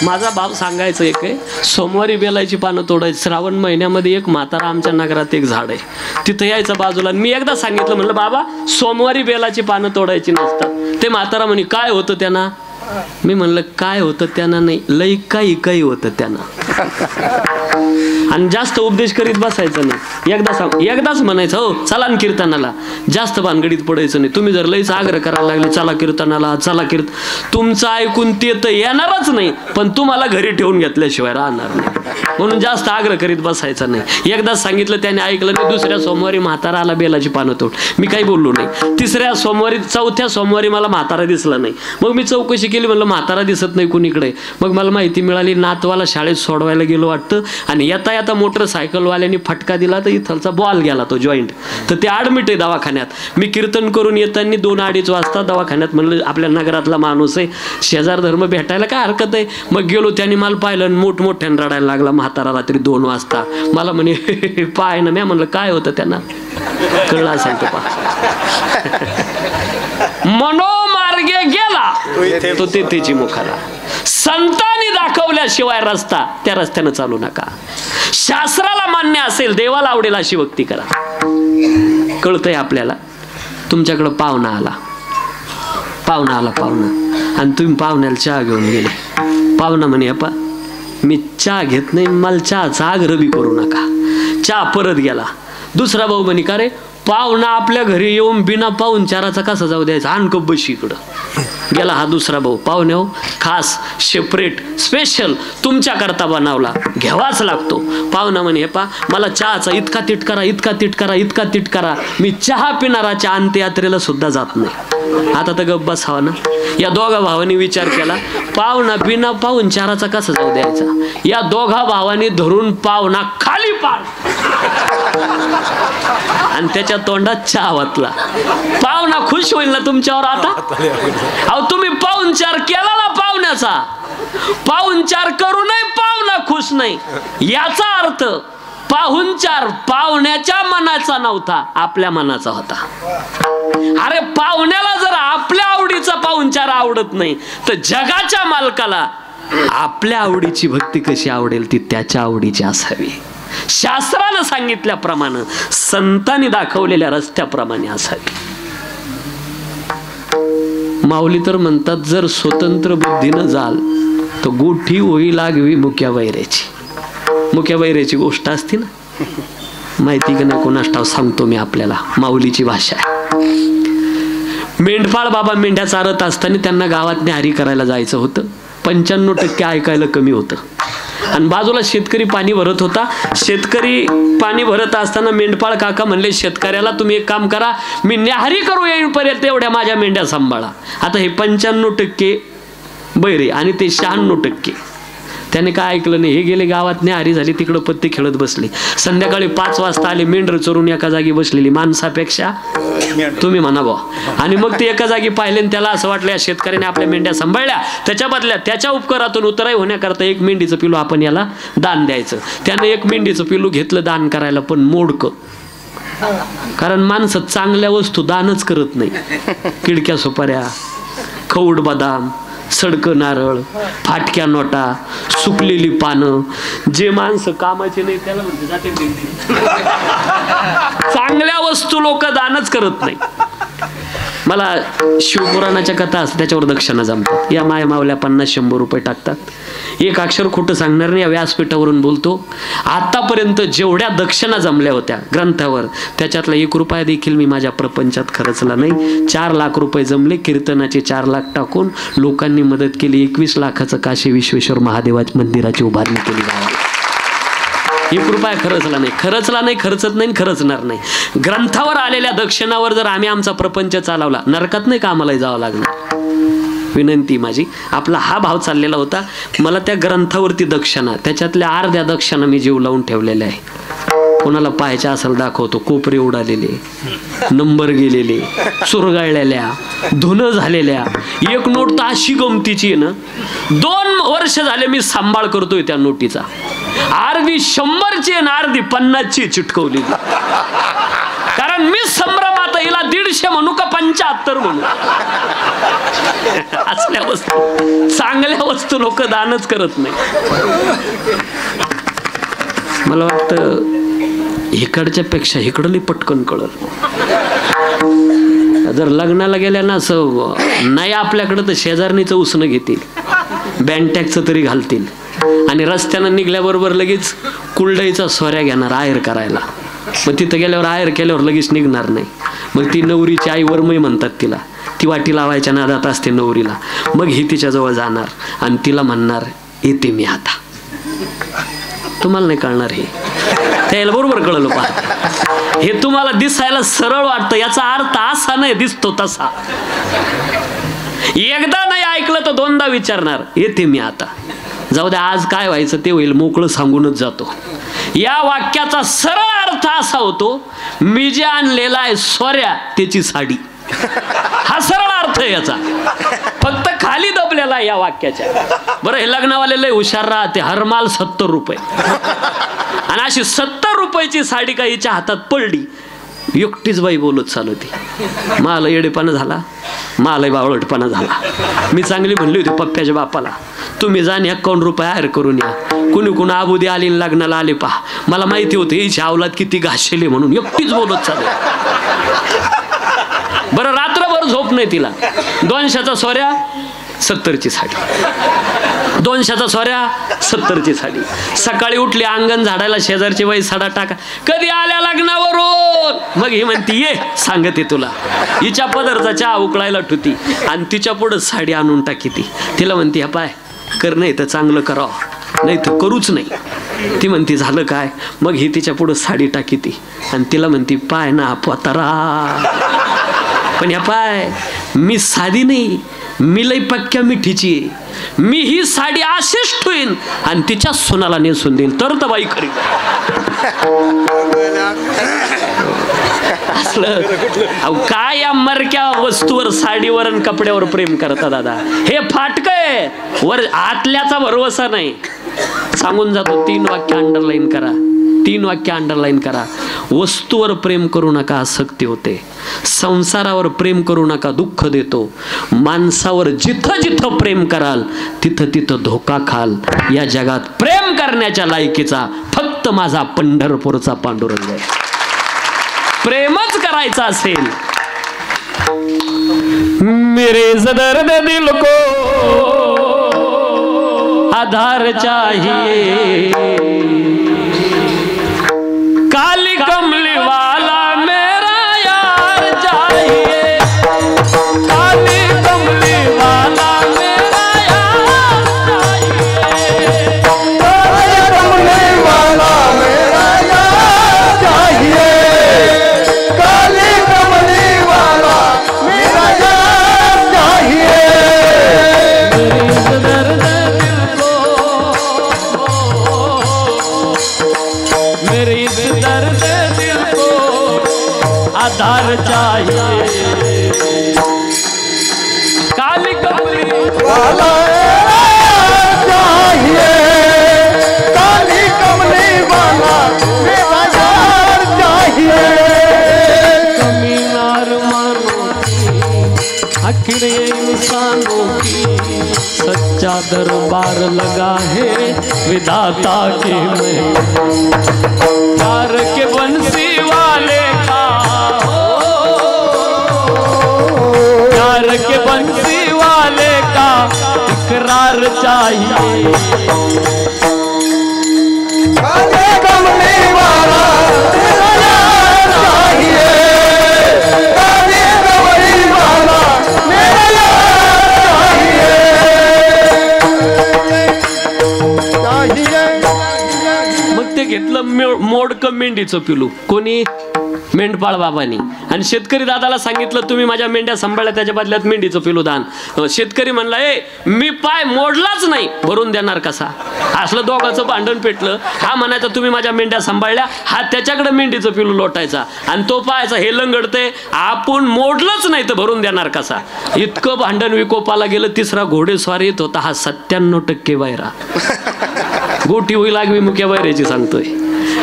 माझा बाप सांगायचं एक आहे, सोमवारी बेलाची पानं तोडायची. श्रावण महिन्यामध्ये एक म्हातारा आमच्या नगरात एक झाड आहे, तिथं यायचं बाजूला. मी एकदा सांगितलं, म्हणलं बाबा सोमवारी बेलाची पानं तोडायची नसतात. ते म्हातारा म्हणे काय होतं त्यांना? मी म्हणलं काय होतं त्यांना नाही, लई काही होतं त्यांना. आणि जास्त उपदेश करीत बसायचं नाही. एकदाच म्हणायचं हो चला न कीर्तनाला, जास्त भानगडीत पडायचं नाही. तुम्ही जर लईच आग्रह करायला लागले चला कीर्तनाला चला तुमचं ऐकून ते तर येणारच नाही, पण तुम्हाला घरी ठेवून घेतल्याशिवाय राहणार नाही. म्हणून जास्त आग्रह करीत बसायचं नाही. एकदाच सांगितलं, त्याने ऐकलं नाही. दुसऱ्या सोमवारी म्हातारा आला बेलाची पानं तोड. मी काही बोललो नाही. तिसऱ्या सोमवारी, चौथ्या सोमवारी मला म्हातारा दिसला नाही. मग मी चौकशी केली, म्हणलं म्हातारा दिसत नाही कुणीकडे. मग मला माहिती मिळाली, नातवाला शाळेत सोडवायला गेलो वाटतं, आणि येता येता मोटरसायकलवाल्याने फटका दिला तर इथलचा बॉल गेला, तो जॉईंट. तर ते ॲडमिट आहे दवाखान्यात. मी कीर्तन करून येताना 2-2:30 वाजता दवाखान्यात. म्हणलं आपल्या नगरातला माणूस आहे, शेजार धर्म भेटायला काय हरकत आहे. मग गेलो, त्याने मला पाहिलं आणि मोठमोठ्यानं रडायला लागला म्हातारा रात्री 2 वाजता. मला म्हणे पाय ना. मी म्हणलं काय होतं त्यांना? कळलं असेल तो पा मनोमार्गे गेला तो तेथेची मुखाला. संतांनी दाखवल्याशिवाय रस्ता, त्या रस्त्यानं चालू नका. शास्त्राला मान्य असेल, देवाला आवडेल अशी भक्ती करा. कळतंय आपल्याला. तुमच्याकडं पाहुणा आला आणि तुम्ही पाहुण्याला चहा घेऊन गेले. पाहुणा म्हणे अप्पा मी चहा घेत नाही, मला चहाचा आग्रह बी करू नका. चहा परत गेला. दुसरा भाऊ म्हणे का रे, पाहुणा आपल्या घरी येऊन बिना पाहुणचाराचा कसा जाऊ द्यायचा, आण कप बशी इकडं. गेला हा दुसरा भाऊ. पाहुणे हो खास सेपरेट स्पेशल तुमच्या करता बनवला, घ्यावाच लागतो. पाहुणा म्हणे पा मला चहाचा इतका तिटकारा, मी चहा पिणाराच्या अंत्ययात्रेला सुद्धा जात नाही. आता तर गप्प बसावा ना. या दोघा भावांनी विचार केला, पाहुणा बिना पाहुणचाराचा कसा जाऊ द्यायचा. या दोघा भावांनी धरून पाहुणा खाली पाड आणि त्याच्या तोंडात चहा वातला. पाहुणा खुश होईल ना तुमच्यावर आता. अहो तुम्ही पाहुणचार केला ना पाहुण्याचा, पाहुणचार करू नये पाहुणा खुश नाही. याचा अर्थ पाहुणचार पाहुण्याच्या मनाचा नव्हता, आपल्या मनाचा होता. अरे पाहुण्याला जर आपल्या आवडीचा पाहुणचार आवडत नाही तर जगाच्या मालकाला आपल्या आवडीची भक्ती कशी आवडेल ती त्याच्या आवडीची असावी. शास्त्रानं सांगितल्याप्रमाणे, संतांनी दाखवलेल्या रस्त्याप्रमाणे असावी. माऊली तर म्हणतात जर स्वतंत्र बुद्धीनं जाल तर गोठी होई लागवी मुक्या वैऱ्याची. मुक्या वैऱ्याची गोष्ट असते ना, माहिती का नाही कोणास ठाव, सांगतो मी आपल्याला. माऊलीची भाषा आहे. मेंढपाळ बाबा मेंढ्या चारत असताना त्यांना गावात न्याहारी करायला जायचं होतं. 95% ऐकायला कमी होतं. आणि बाजूला शेतकरी पाणी भरत होता. शेतकरी पाणी भरत असताना मेंढपाळ काका म्हणले शेतकऱ्याला तुम्ही एक काम करा, मी न्याहारी करू येईपर्यंत एवढ्या माझ्या मेंढ्या सांभाळा. आता हे 95% बैरे आणि ते 96%. त्याने काय ऐकलं नाही. हे गेले गावात न्याहारी झाली, तिकडं पत्ते खेळत बसले. संध्याकाळी 5 वाजता आले, मेंढर चोरून एका जागी बसलेली, माणसापेक्षा तुम्ही म्हणा बा. आणि मग ते एका जागी पाहिले, त्याला असं वाटलं या शेतकऱ्याने आपल्या मेंढ्या सांभाळल्या, त्याच्या बदल्यात त्याच्या उपकारातून उतराई होण्याकरता 1 मेंढीचं पिलू आपण याला दान द्यायचं. त्यानं 1 मेंढीचं पिलू घेतलं दान करायला, पण मोडकं. कारण माणसं चांगल्या वस्तू दानच करत नाही. किडक्या सुपाऱ्या, खवड बदाम, सडकं नारळ, फाटक्या नोटा, सुकलेली पानं, जे माणसं कामाचे नाही त्याला म्हणते जाते. चांगल्या वस्तू लोक दानच करत नाही. मला शिवपुराणाच्या कथा असतात त्याच्यावर दक्षिणा जमतात. या माय मावल्या 50-100 रुपये टाकतात. 1 अक्षर खोटं सांगणार नाही, या व्यासपीठावरून बोलतो. आतापर्यंत जेवढ्या दक्षिणा जमल्या होत्या ग्रंथावर, त्याच्यातला 1 रुपया देखील मी माझ्या प्रपंचात खर्चला नाही. 4 लाख रुपये जमले. कीर्तनाचे 4 लाख टाकून लोकांनी मदत केली. 21 लाखाचं काशी विश्वेश्वर महादेवाच्या मंदिराची उभारणी केली. 1 रुपया खर्चला नाही, खर्चत नाही, खर्चणार नाही. ग्रंथावर आलेल्या दक्षिणावर जर आम्ही आमचा प्रपंच चालवला, नरकात नाही का आम्हाला जावं लागणार. विनंती माझी, आपला हा भाव चाललेला होता. मला त्या ग्रंथावरती दक्षिणा, त्याच्यातल्या अर्ध्या दक्षिणा मी जीव लावून ठेवलेल्या आहे. कोणाला पाहायच्या असेल दाखवतो. कोपरे उडालेले, नंबर गेलेले, चुरगाळलेल्या, धुनं झालेल्या. 1 नोट तर अशी गमतीची आहे ना, 2 वर्ष झाले मी सांभाळ करतोय त्या नोटीचा. अर्धी 100ची आणि अर्धी 50ची चिटकवली. कारण मी संभ्रमात हिला 150 म्हणू का 75 म्हणू? असल्या वस्तू, चांगल्या वस्तू लोक दानच करत नाही. मला वाटतं इकडच्या पेक्षा इकडली पटकन कळल. जर लग्नाला गेल्या ना असं नाही आपल्याकडं तर शेजारणीचं उसणं घेतील, बँटॅकचं तरी घालतील आणि रस्त्यानं निघल्याबरोबर लगेच कुलडाईचा सोऱ्या घेणार आहेर करायला. मग तिथं गेल्यावर आहेर केल्यावर लगेच निघणार नाही. मग ती नवरीची आई वरमय म्हणतात तिला, ती वाटी लावायच्या नादात असते नवरीला. मग ही तिच्याजवळ जाणार आणि तिला म्हणणार येते मी आता. तुम्हाला नाही कळणार हे, त्याला बरोबर कळलं पहा. हे तुम्हाला दिसायला सरळ वाटतं, याचा अर्थ असा नाही दिसतो तसा. एकदा नाही ऐकलं तर दोनदा विचारणार येते मी आता. जाऊ द्या आज काय व्हायचं ते होईल, मोकळं सांगूनच जातो. या वाक्याचा सरळ अर्थ असा होतो, मी जे आणलेला आहे सोऱ्या त्याची साडी. हा सरळ अर्थ आहे याचा, फक्त खाली दबलेला आहे या वाक्याच्या. बरं हे लग्नवाले लय हुशार राहते, हरमाल 70 रुपये आणि अशी 70 रुपयाची साडी का हिच्या हातात पडली, एकटीच बाई बोलत चालवती. मला येडेपणा झाला, मला बावळटपणा झाला. मी चांगली म्हणली होती पप्प्याच्या बापाला, तुम्ही जा 51 रुपये आहेर करून या. कुणी कुणी आबुदी आली लग्नाला आले पहा. मला माहिती होतं हिची अवलाद किती घाशेली म्हणून एकटीच बोलत चालू. बरं रात्रभर झोप नाही तिला. 200चा सोऱ्या 70ची साडी, 200चा सोऱ्या 70ची साडी. सकाळी उठली अंगण झाडायला, शेजारची बाई सडा टाका, कधी आल्या लग्नावरून? मग ही म्हणती ये सांगते तुला. हिच्या पदरचा चहा उकळायला ठुती आणि तिच्या पुढं साडी आणून टाकी. तिला म्हणती ह्या पाय कर, नाही तर चांगलं करावं, नाही तर करूच नाही. ती म्हणती झालं काय? मग ही तिच्या पुढं साडी टाकी ती आणि तिला म्हणती पाय ना पोतारा. पण ह्या पाय मी साधी नाही, मी लई पक्क्या मिठीची. मी ही साडी अशीच ठेवीन आणि तिच्या सोनाला नेसून देईल तर बाई खरी. असलं काय या मरक्या वस्तूवर, साडीवर आणि कपड्यावर प्रेम करता दादा. हे फाटकय, वर आतल्याचा भरवसा नाही. सांगून जातो 3 वाक्य अंडरलाईन करा, 3 वाक्य अंडरलाईन करा. वस्तूवर प्रेम करू नका, आसक्ती होते. संसारावर प्रेम करू नका, दुःख देतो. माणसावर जिथं जिथं प्रेम कराल तिथं तिथं धोका खाल. या जगात प्रेम करण्याच्या लायकीचा फक्त माझा पंढरपूरचा पांडुरंग आहे. प्रेमच करायचं असेल. मेरे दर्द दिल को आधार चाहिए, काली कमली वाला मेरा यार चाहिए, काली कमली वाला मेरा यार चाहिए, काली कमली वाला मेरा यार चाहिए, काली कमली वाला मेरा यार चाहिए. मेरे दर्द दिल को आधार चाहिए, काली कमली वाला चाहिए, काली कमली वाला मेरा यार चाहिए. कमीनार मानो आखिर इंसानों की सच्चा दरबार लगा है विधाता के में. प्यार के बंसी वाले का, प्यार के बंसी वाले का इकरार चाहिए, काले कमली वाला मेरा यार चाहिए, काले कमली वाला मेरा यार चाहिए. मग ते घेतलं मोडकं मेंढीचं पिलू. कोणी? मेंढपाळ बाबांनी. आणि शेतकरी दादाला सांगितलं तुम्ही माझ्या मेंढ्या सांभाळल्या, त्याच्या बदल्यात मेंढीचं पिलू दान. शेतकरी म्हणला ए मी पाय मोडलाच नाही, भरून देणार कसा? असलं दोघांचं भांडण पेटलं. हा म्हणायचा तुम्ही माझ्या मेंढ्या सांभाळल्या, हा त्याच्याकडे मेंढीचं पिलू लोटायचा आणि तो पाहायचा हे लंगडते, आपण मोडलंच नाही तर भरून देणार कसा? इतकं भांडण विकोपाला गेलं. तिसरा घोडेस्वारीत होता हा 97% वैरा. गोटी होई लागवी मुख्या वैराची सांगतोय.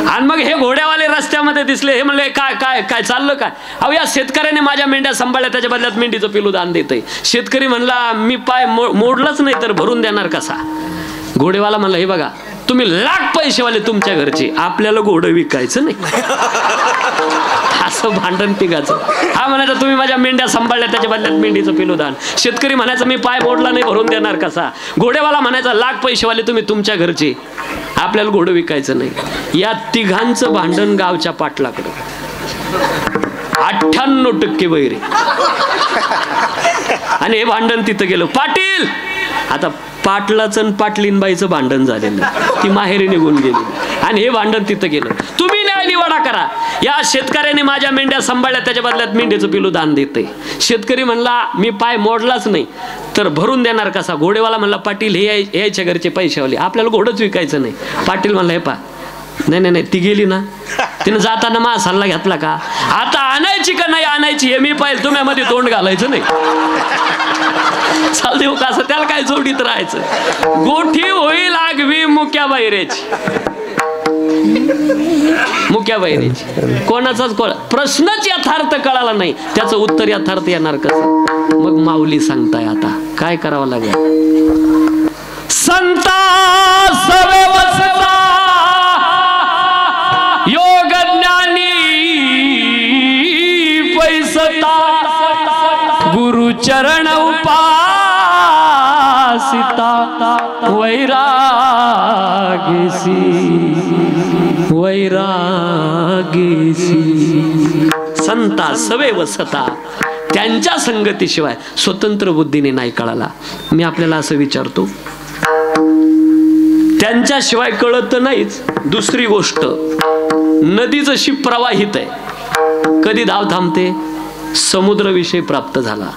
आणि मग हे घोड्यावाले रस्त्यामध्ये दिसले. हे म्हणले काय काय काय चाललं काय? अहो या शेतकऱ्याने माझ्या मेंढ्या सांभाळल्या, त्याच्या बदल्यात मेंढीचं पिलू दान देतंय. शेतकरी म्हणला मी पाय मोडलाच नाही तर भरून देणार कसा? घोडेवाला म्हणला हे बघा तुम्ही लाख पैसेवाले तुमच्या घरचे, आपल्याला घोडं विकायचं नाही. असं भांडण पिकाचं. हा म्हणायचा तुम्ही माझ्या मेंढ्या सांभाळल्या, त्याच्या बदल्यात मेंढीचं पिलू दान. शेतकरी म्हणायचं मी पाय मोडला नाही भरून देणार कसा? घोडेवाला म्हणायचा लाख पैसेवाले तुम्ही तुमच्या घरचे, आपल्याला घोडं विकायचं नाही. या तिघांचं भांडण गावच्या पाटलाकडं. 98% वैरे. आणि हे भांडण तिथं गेलं. पाटील आता पाटलाचं आणि पाटलीनबाईचं भांडण झालेलं, ती माहेरी निघून गेली. आणि हे भांडण तिथं गेलं. तुम्ही न्याय निवाडा करा. या शेतकऱ्याने माझ्या मेंढ्या सांभाळल्या, त्याच्या बदल्यात मेंढीचं पिलू दान देते. शेतकरी म्हणला मी पाय मोडलाच नाही तर भरून देणार कसा? घोडेवाला म्हणला पाटील हे यायच्या घरचे पैशावाले, आपल्याला घोडंच विकायचं नाही. पाटील म्हणला हे पा नाही नाही नाही ती गेली ना, तिनं जाताना माझा सल्ला घेतला का? आता आणायची का नाही आणायची हे मी पाहिजे, तुम्ही मध्ये तोंड घालायचं नाही. चाल देऊ का असं त्याला काय जोडीत राहायचं. गोठी होईल आगवी मुक्या बैरेची. मुक्या बैरेची कोणाचाच प्रश्नच यथार्थ कळाला नाही, त्याचं उत्तर यथार्थ येणार कसं? मग माऊली सांगताय आता काय करावं लागेल. संता योग ज्ञानी पैसता गुरु चरण उपासिता वैरागेसी वैरागेसी. संता सवे वसता त्यांच्या संगतीशिवाय स्वतंत्र बुद्धीने नाही कळाला. मी आपल्याला असं विचारतो त्यांच्याशिवाय कळत नाहीच. दुसरी गोष्ट नदी जशी प्रवाहित आहे, कधी धाव थांबते? समुद्र विषय प्राप्त झाला,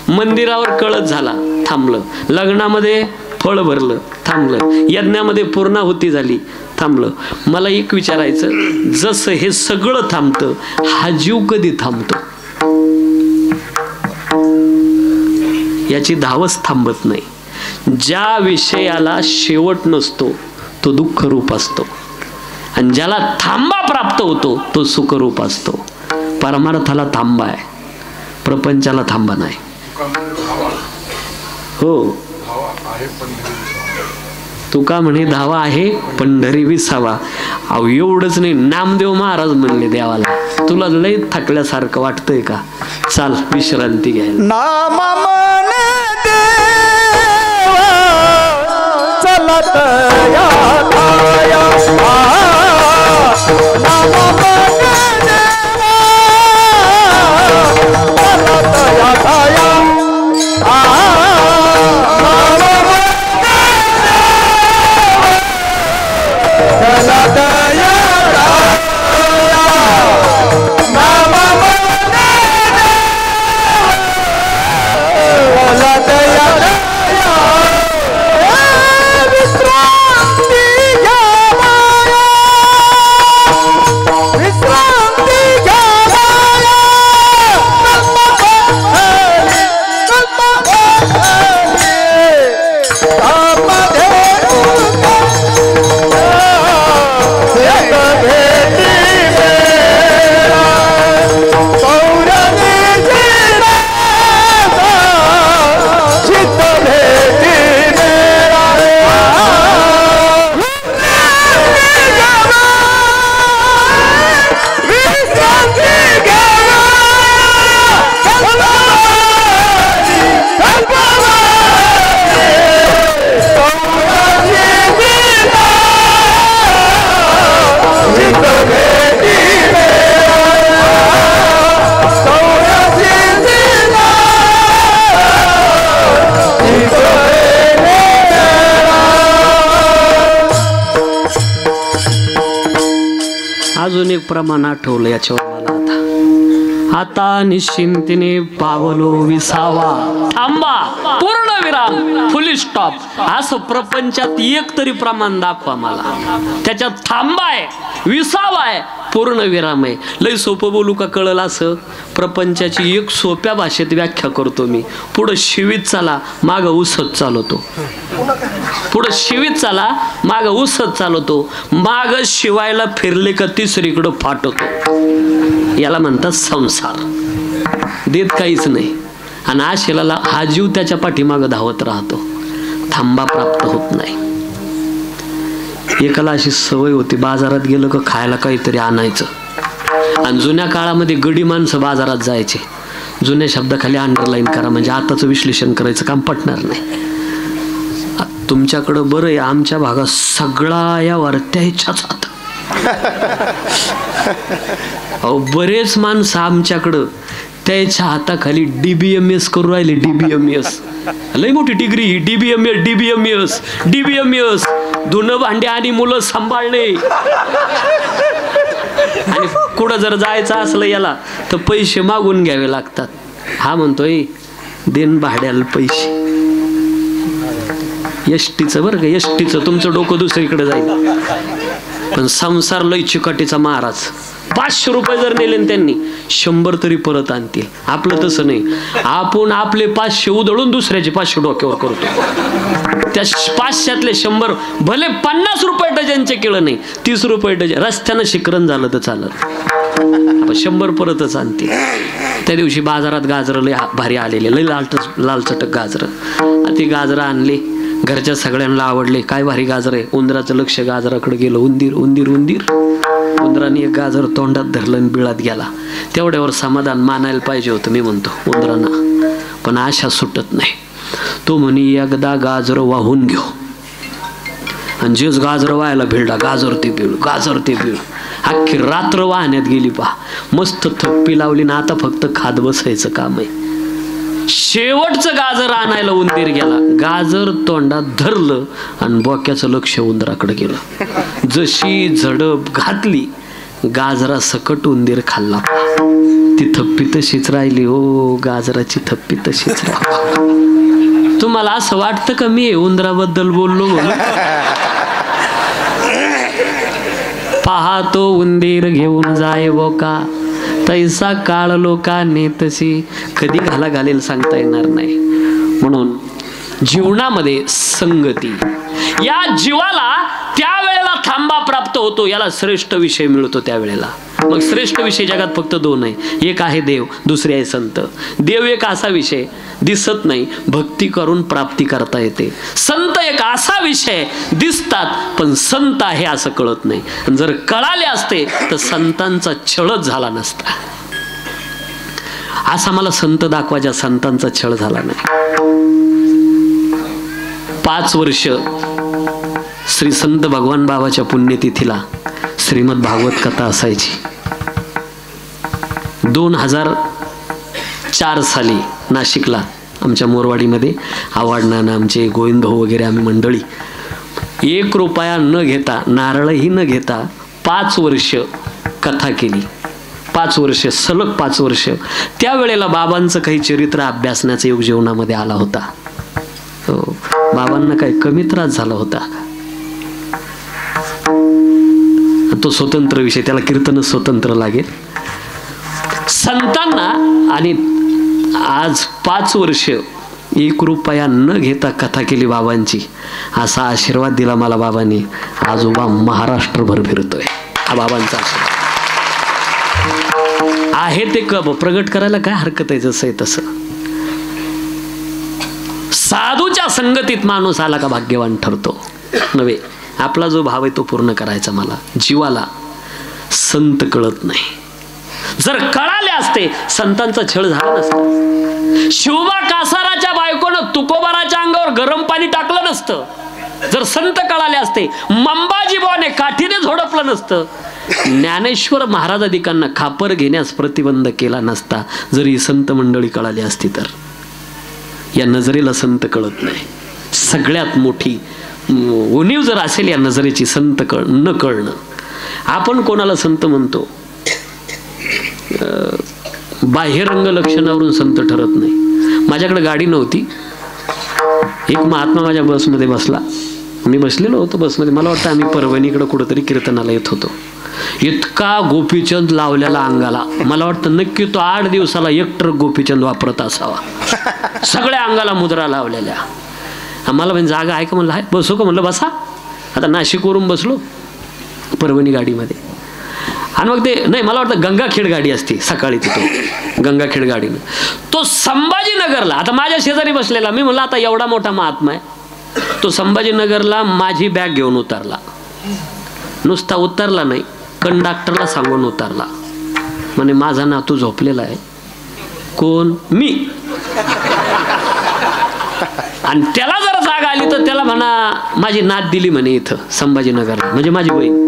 मंदिरावर कळत झाला थांबलं, लग्नामध्ये फळ भरलं थांबलं, यज्ञामध्ये पूर्णाहुती झाली थांबलं. मला एक विचारायचं, जसं हे सगळं थांबतं हा जीव कधी थांबतो? याची धावच थांबत नाही. ज्या विषयाला शेवट नसतो तो दुःख रूप असतो आणि ज्याला थांबा प्राप्त होतो तो सुखरूप असतो. परमार्थाला थांबा आहे, प्रपंचाला थांबा नाही. हो तुका म्हणे धावा आहे पंढरी विसावा. अहो एवढंच नाही, नामदेव महाराज म्हणले देवाला तुला लय थकल्यासारखं वाटतंय का? चाल विश्रांती घ्यायला. नाम म्हणे देवा चलत या काया, नाम म्हणे देवा चलत या काया, चलत या अजून एक प्रमाण आठवलं याच्यावर मला. आता आता निश्चिंतीने पावलो विसावा. थांबा, पूर्ण विराम, फुल स्टॉप. असं प्रपंचात एक तरी प्रमाण दाखवा मला त्याच्यात थांबाय, विसावाय, पूर्ण विराम आहे. लय सोपं बोलू का कळलं असं? प्रपंचाची एक सोप्या भाषेत व्याख्या करतो मी. पुढं शिवीत चाला, मागं उसत चालवतो. पुढं शिवीत चाला, मागं उसत चालवतो. मागं शिवायला फिरले का तिसरीकडं फाटवतो. याला म्हणतात संसार. देत काहीच नाही आणि आशेला हा जीव त्याच्या पाठीमागं धावत राहतो. थांबा प्राप्त होत नाही. एकाला अशी सवय होती, बाजारात गेलं का खायला काहीतरी आणायचं. आणि जुन्या काळामध्ये गडी माणसं बाजारात जायचे. जुन्या शब्दाखाली अंडरलाईन करा, म्हणजे आताचं विश्लेषण करायचं काम पटणार नाही. तुमच्याकडं बरं आहे, आमच्या भागात सगळा या वरत्या इच्छाच होता. अहो बरेच माणसं आमच्याकडं त्याच्या हाताखाली DBMS करू राहिले. DBMS लई मोठी डिग्री ही. DBMS धुणं भांडे आणि मुलं सांभाळणे. आणि कुठं जर जायचं असलं याला तर पैसे मागून घ्यावे लागतात. हा म्हणतोय देन भाड्याला पैसे. एसटीचं बरं का, एसटीचं तुमचं डोकं दुसरीकडे जाईल. पण संसार लय चिकाटीचा महाराज. 500 रुपये जर नेले त्यांनी 100 तरी परत आणतील. आपलं तसं नाही. आपण आपले 500 उधळून दुसऱ्याचे 500 डोक्यावर करतो. त्या 500तले 100 भले 50 रुपये डझनचे केलं नाही, 30 रुपये डझन. रस्त्यानं शिकरण झालं तर चालत, 100 परतच आणतील. त्या दिवशी बाजारात गाजरं लय भारी आलेले, लय लालचटक गाजरं. ती गाजरं आणली, घरच्या सगळ्यांना आवडले. काय भारी गाजर आहे. उंदराचं लक्ष गाजराकडे गेलं. उंदीर उंदीर उंदीर. उंदराने एक गाजर तोंडात धरलं आणि बिळात गेला. तेवढ्यावर समाधान मानायला पाहिजे होतं मी म्हणतो उंदरांना. पण आशा सुटत नाही. तो म्हणे एकदा गाजर वाहून घेऊ. आणि जेच गाजर व्हायला भिडला, गाजर ते बिळ, गाजर ते बिळ. अख्खी रात्र वाहण्यात गेली. पहा मस्त थप्पी लावली ना, आता फक्त खात बसायचं काम आहे. शेवटचं गाजर आणायला उंदीर गेला. गाजर तोंडात धरलं आणि बोक्याचं लक्ष उंदराकडे गेलं. जशी झडप घातली, गाजरा सकट उंदीर खाल्ला. ती थप्पी तशीच राहिली. हो, गाजराची थप्पी तशीच राहिली. तुम्हाला असं वाटतं का मी उंदराबद्दल बोललो म्हणून? पाहतो उंदीर घेऊन जाय बोका, तैसा काळ लोकांनी तशी. कधी घाला घालेल सांगता येणार नाही. म्हणून जीवनामध्ये संगती, या जीवाला त्यावेळेला थांबा प्राप्त होतो. याला श्रेष्ठ विषय मिळतो त्यावेळेला. मग श्रेष्ठ विषय जगात फक्त 2 आहे. एक आहे देव, दुसरे आहे संत. देव एक असा विषय दिसत नाही, भक्ती करून प्राप्ती करता येते. संत एक असा विषय दिसतात पण संत आहे असं कळत नाही. आणि जर कळाले असते तर संतांचा छळच झाला नसता. असा मला संत दाखवा ज्या संतांचा छळ झाला नाही. 5 वर्ष श्री संत भगवान बाबाच्या पुण्यतिथीला श्रीमद भागवत कथा असायची. 2004 साली नाशिकला आमच्या मोरवाडीमध्ये आवाडणानं आमचे गोविंद भाऊ वगैरे आम्ही मंडळी 1 रुपया न घेता, नारळही न घेता 5 वर्ष कथा केली. 5 वर्ष सलग 5 वर्ष. त्यावेळेला बाबांचं काही चरित्र अभ्यासण्याचा योग जीवनामध्ये आला होता. हो, बाबांना काही कमी त्रास झाला होता. तो स्वतंत्र विषय, त्याला कीर्तन स्वतंत्र लागेल. संतांना आणि आज 5 वर्ष 1 रुपया न घेता कथा केली बाबांची. असा आशीर्वाद दिला मला बाबांनी. आज उभा महाराष्ट्रभर फिरतोय. हा बाबांचा आशीर्वाद आहे. ते प्रगट करायला काय हरकत आहे. जसं आहे तसं. साधूच्या संगतीत माणूस आला का भाग्यवान ठरतो नव्हे. आपला जो भाव आहे तो पूर्ण करायचा. मला जीवाला संत कळत नाही. जर कळाले असते संतांचा छळ झाला नसता. शिवबा कासाराच्या बायकोनं तुकोबाराच्या अंगावर गरम पाणी टाकलं नसतं. जर संत कळाले असते. मंबाजी बुवाने काठीने झोडपलं नसतं. ज्ञानेश्वर महाराजादिकांना खापर घेण्यास प्रतिबंध केला नसता जर ही संत मंडळी कळाली असती तर. या नजरेला संत कळत नाही. सगळ्यात मोठी उणीव जर असेल या नजरेची संत न कळणं. आपण कोणाला संत म्हणतो? बाह्यरंग लक्षणावरून संत ठरत नाही. माझ्याकडे गाडी नव्हती. एक महात्मा माझ्या बसमध्ये बसला. मी बसलेलो होतो बसमध्ये. मला वाटतं आम्ही परभणीकडे कुठंतरी कीर्तनाला येत होतो. इतका गोपीचंद लावलेला अंगाला, मला वाटतं नक्की तो 8 दिवसाला 1 ट्रक गोपीचंद वापरत असावा. सगळ्या अंगाला मुद्रा लावलेल्या. आम्हाला म्हणजे जागा आहे का म्हणलं, आहे बसू का म्हणलं, बसा. आता नाशिकवरून बसलो परभणी गाडीमध्ये. आणि मग ते नाही, मला वाटतं गंगाखेड गाडी असते सकाळी, तिथं गंगाखेड गाडीनं तो संभाजीनगरला. आता माझ्या शेजारी बसलेला, मी म्हणलं आता एवढा मोठा महात्मा आहे, तो संभाजीनगरला माझी बॅग घेऊन उतरला. नुसता उतरला नाही, कंडक्टरला सांगून उतरला. म्हणे माझा नातू झोपलेला आहे. कोण? मी. आणि त्याला जर जाग आली तर त्याला म्हणा माझी नात दिली म्हणे इथं संभाजीनगरला, म्हणजे माझी बहीण.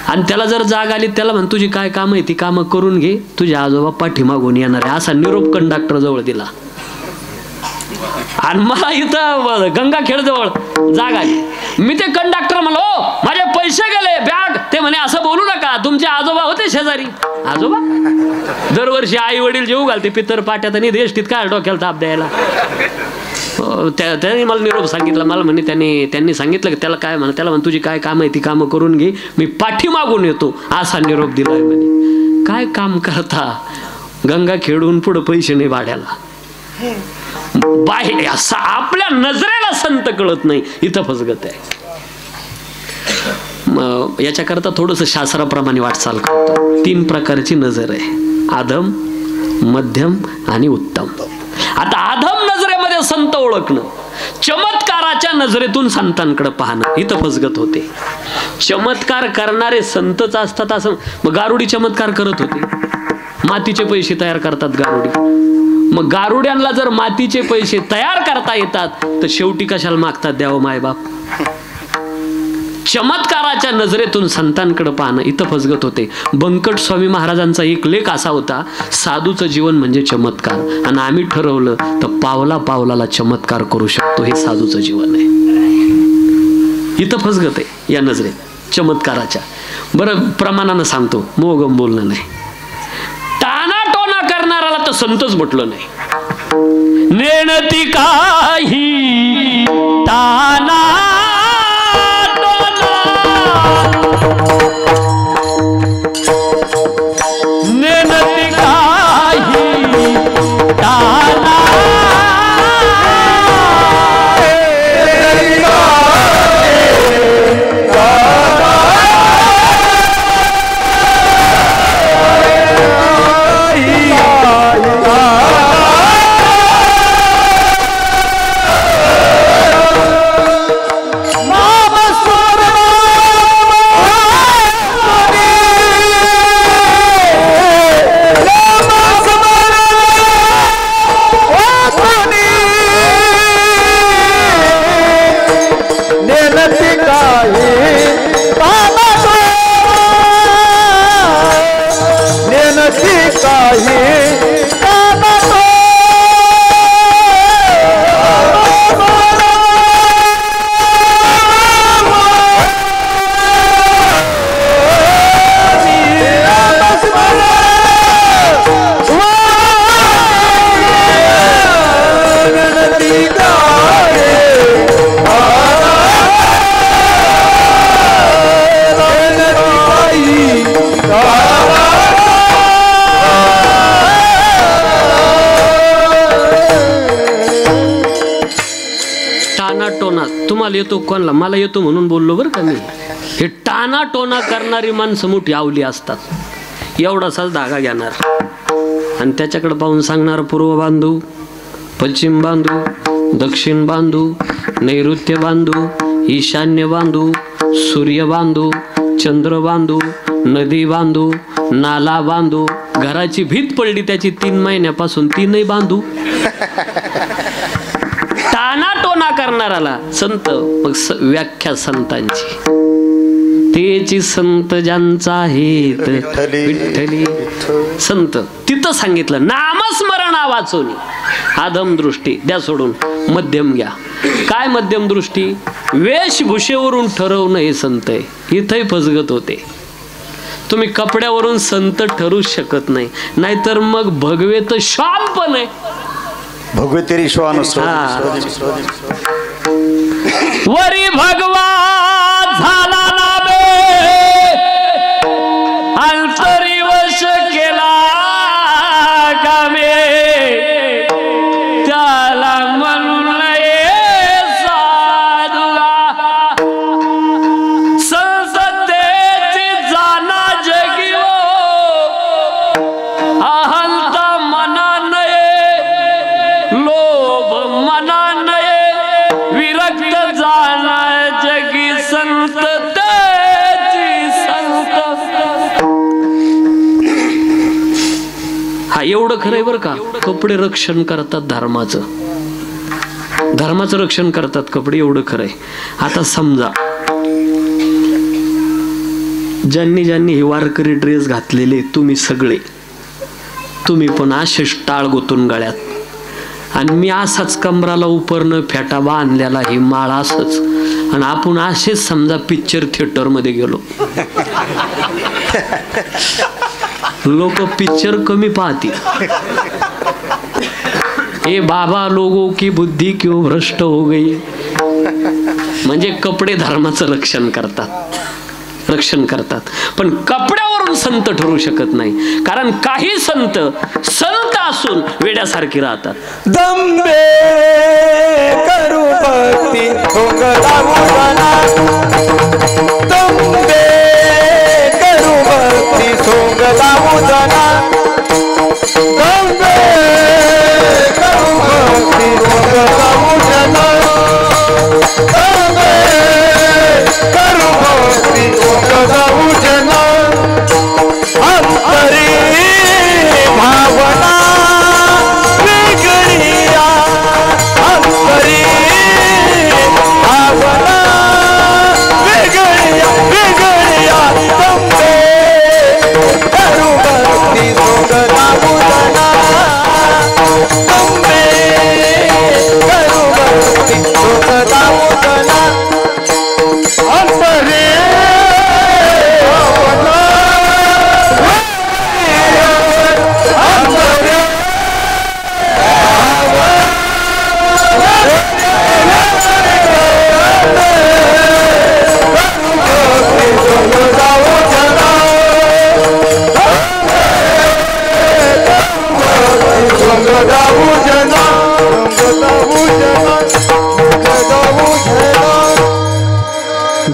आणि त्याला जर जाग आली त्याला म्हण तुझी काय काम आहे ती कामं करून घे, तुझ्या आजोबा पाठीमागून येणार आहे, असा निरोप कंडक्टर जवळ दिला. आणि मला इथं गंगाखेड जवळ जाग आली. मी ते कंडक्टर म्हणलो, ओ माझे पैसे गेले, बॅग. ते म्हणे असं बोलू नका, तुमचे आजोबा होते शेजारी. आजोबा? दरवर्षी आई वडील जेऊ घालते पितर पाट्यात आणि देष्टीत काय डोक्याला ताप द्यायला. त्याने मला निरोप सांगितला. मला म्हणे त्यांनी सांगितलं की त्याला काय म्हणा, त्याला म्हण तुझी काय काम आहे ती कामं करून घे, मी पाठीमागून येतो, असा निरोप दिलाय म्हणे. काय काम करता, गंगा खेळून पुढं पैसे नाही भाड्याला. बाहेर असं आपल्या नजरेला संत कळत नाही, इथं फसगत आहे. याच्याकरता थोडंसं शास्त्राप्रमाणे वाटचाल करतो. 3 प्रकारची नजर आहे, आधम, मध्यम आणि उत्तम. आता आधम नजरेमध्ये संत ओळखणं, चमत्काराच्या नजरेतून संतांकडे पाहणं, इथं फसगत होते. चमत्कार करणारे संतच असतात असं. मग गारुडी चमत्कार करत होते, मातीचे पैसे तयार करतात गारुडी. मग गारुड्यांना जर मातीचे पैसे तयार करता येतात तर शेवटी कशाला मागतात द्यावं मायबाप. चमत्काराच्या नजरेतून संतांकडे पाहणं, इथं फसगत होते. बंकट स्वामी महाराजांचा एक लेख असा होता, साधूचं जीवन म्हणजे चमत्कार. आणि आम्ही ठरवलं तर पावला पावलाला चमत्कार करू शकतो, हे साधूचं जीवन आहे. इथं फसगत आहे या नजरेत चमत्काराच्या. बरं प्रमाणानं सांगतो, मोगम बोलणं नाही. टानाटोना करणाराला तर संतच म्हटलं नाही. नेणती काही टाना नेणती काही टाना येतो कोणला, मला येतो म्हणून बोललो बरं का मी. हे टाना टोना करणारी माणसं मोठी आवली असतात. एवढासाच धागा घेणार आणि त्याच्याकडे पाहून सांगणार पूर्व बांधू, पश्चिम बांधू, दक्षिण बांधू, नैऋत्य बांधू, ईशान्य बांधू, सूर्य बांधू, चंद्र बांधू, नदी बांधू, नाला बांधू. घराची भीत पडली त्याची 3 महिन्यापासून, 3ही बांधू. टाना टोना करणाराला संत. मग व्याख्या संतांची, तेची संत ज्यांचा हेत विठ्ठली. संत तिथं सांगितलं नामस्मरणा वाचून. आधम दृष्टी द्या सोडून, मध्यम घ्या. काय मध्यम दृष्टी? वेशभूषेवरून ठरवणं हे संत आहे. इथंही फसगत होते. तुम्ही कपड्यावरून संत ठरू शकत नाही, नाहीतर मग भगवे तर श्वान पण आहे. भगवे तेरी श्वान. वरी भगवा झाला ना बे अंतरी वश केला कामे त्याला म्हणून साधुला संसदेची जाना जगी अहंता मना नये लोभ मना नये विरक्त जाना जगी संत हा एवढं खरंय बरं का. कपडे रक्षण करतात धर्माचं रक्षण करतात कपडे, एवढं खरंय. आता समजा ज्यांनी हे वारकरी ड्रेस घातलेले तुम्ही सगळे, तुम्ही पण असेच टाळ गोतून गळ्यात, आणि मी असाच कमराला उपरनं फेटा बांधलेला ही माळ असच, आणि आपण असेच समजा पिक्चर थिएटर मध्ये गेलो, लोक पिक्चर कमी पाहतील. ए बाबा लोगों की बुद्धी क्यों भ्रष्ट हो गई. म्हणजे कपडे धर्माचं रक्षण करतात पण कपड्यावरून संत ठरू शकत नाही. कारण काही संत असून वेड्यासारखी राहतात. दंबे करू भक्ती दंबे करू भक्ती सोंग लावू जना दंबे करू भक्ती सोंग लावू जना दंबे करू भक्ती सोंग लावू जना अंतरी भावना वेगळिया अंतरी भावना वेगळिया वेगळिया दंबे करू भक्ती सोंग लावू जना दंबे करू भक्ती सोंग लावू जना अंतरी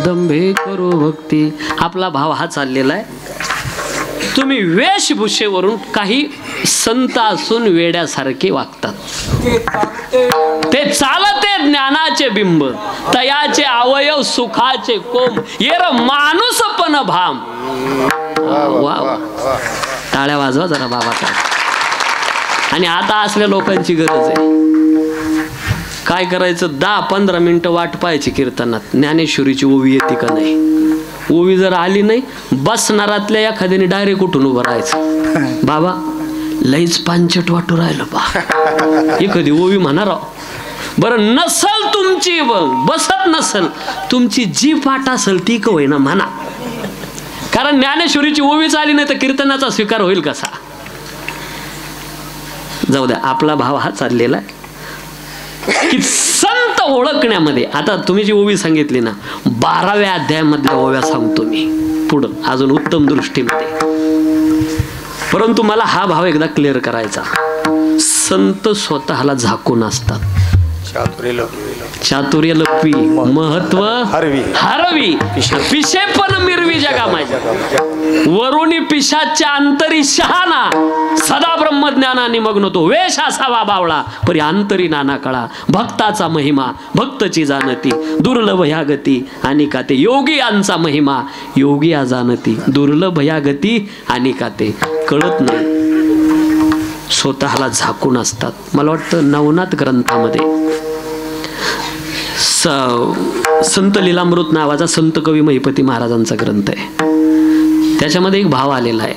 दंभे करो भक्ती. आपला भाव हा चाललेला आहे. तुम्ही वेशभूषेवरून काही संत असून वेड्यासारखे वागतात. ते चालते ज्ञानाचे बिंब तयाचे अवयव सुखाचे कोंब येर माणूस पण भाम. वा टाळ्या वाजवा जरा बाबा का. आणि आता असल्या लोकांची गरज आहे. काय करायचं, 10-15 मिनिटं वाट पाहायची कीर्तनात ज्ञानेश्वरीची ओवी येते का नाही. ओवी जर आली नाही, बसणारातल्या एखाद्याने डायरेक्ट उठून उभं राहायचं. बाबा लईच पांचट वाटू राहिलं बा, एखादी ओवी म्हणा राव. बरं नसल तुमची बसत नसल, तुमची जी पाठ असेल ती कवय ना म्हणा. कारण ज्ञानेश्वरीची ओवीच आली नाही तर कीर्तनाचा स्वीकार होईल कसा. जाऊ द्या, आपला भाव हा चाललेला आहे की संत ओळखण्यामध्ये. आता तुम्ही जी ओवी सांगितली ना, 12व्या अध्यायामधल्या ओव्या सांगतो मी पुढं अजून उत्तम दृष्टीमध्ये. परंतु मला हा भाव एकदा क्लिअर करायचा. संत स्वतःला झाकून असतात. चातुर्य लपवी महत्व हरवी पिशे पण मिरवी जगा माझ्या वरुणी पिशाच्या अंतरी शहाणा सदा ब्रह्मज्ञानाने मग्न तो. वेश असावा बावळा परी अंतरी नाना कळा. भक्ताचा महिमा भक्तची जाणती दुर्लभ ह्या गती आणि का ते. योगियांचा महिमा योगी जाणती दुर्लभ ह्या गती आणि का ते. कळत नाही, स्वतःला झाकून असतात. मला वाटतं नवनाथ ग्रंथामध्ये संत लीलामृत नावाचा संत कवी महिपती महाराजांचा ग्रंथ आहे. त्याच्यामध्ये एक भाव आलेला आहे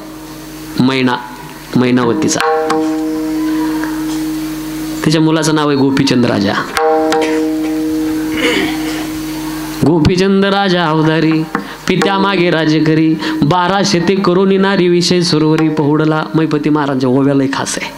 मैनावतीचा. त्याच्या मुलाचं नाव आहे गोपीचंद राजा. गोपीचंद राजा अवधारी पित्या मागे राज्य करी 1200 ते करोनी नारी विषय सरोवरी पहुडला. महिपती महाराजांच्या ओव्याला खास आहे.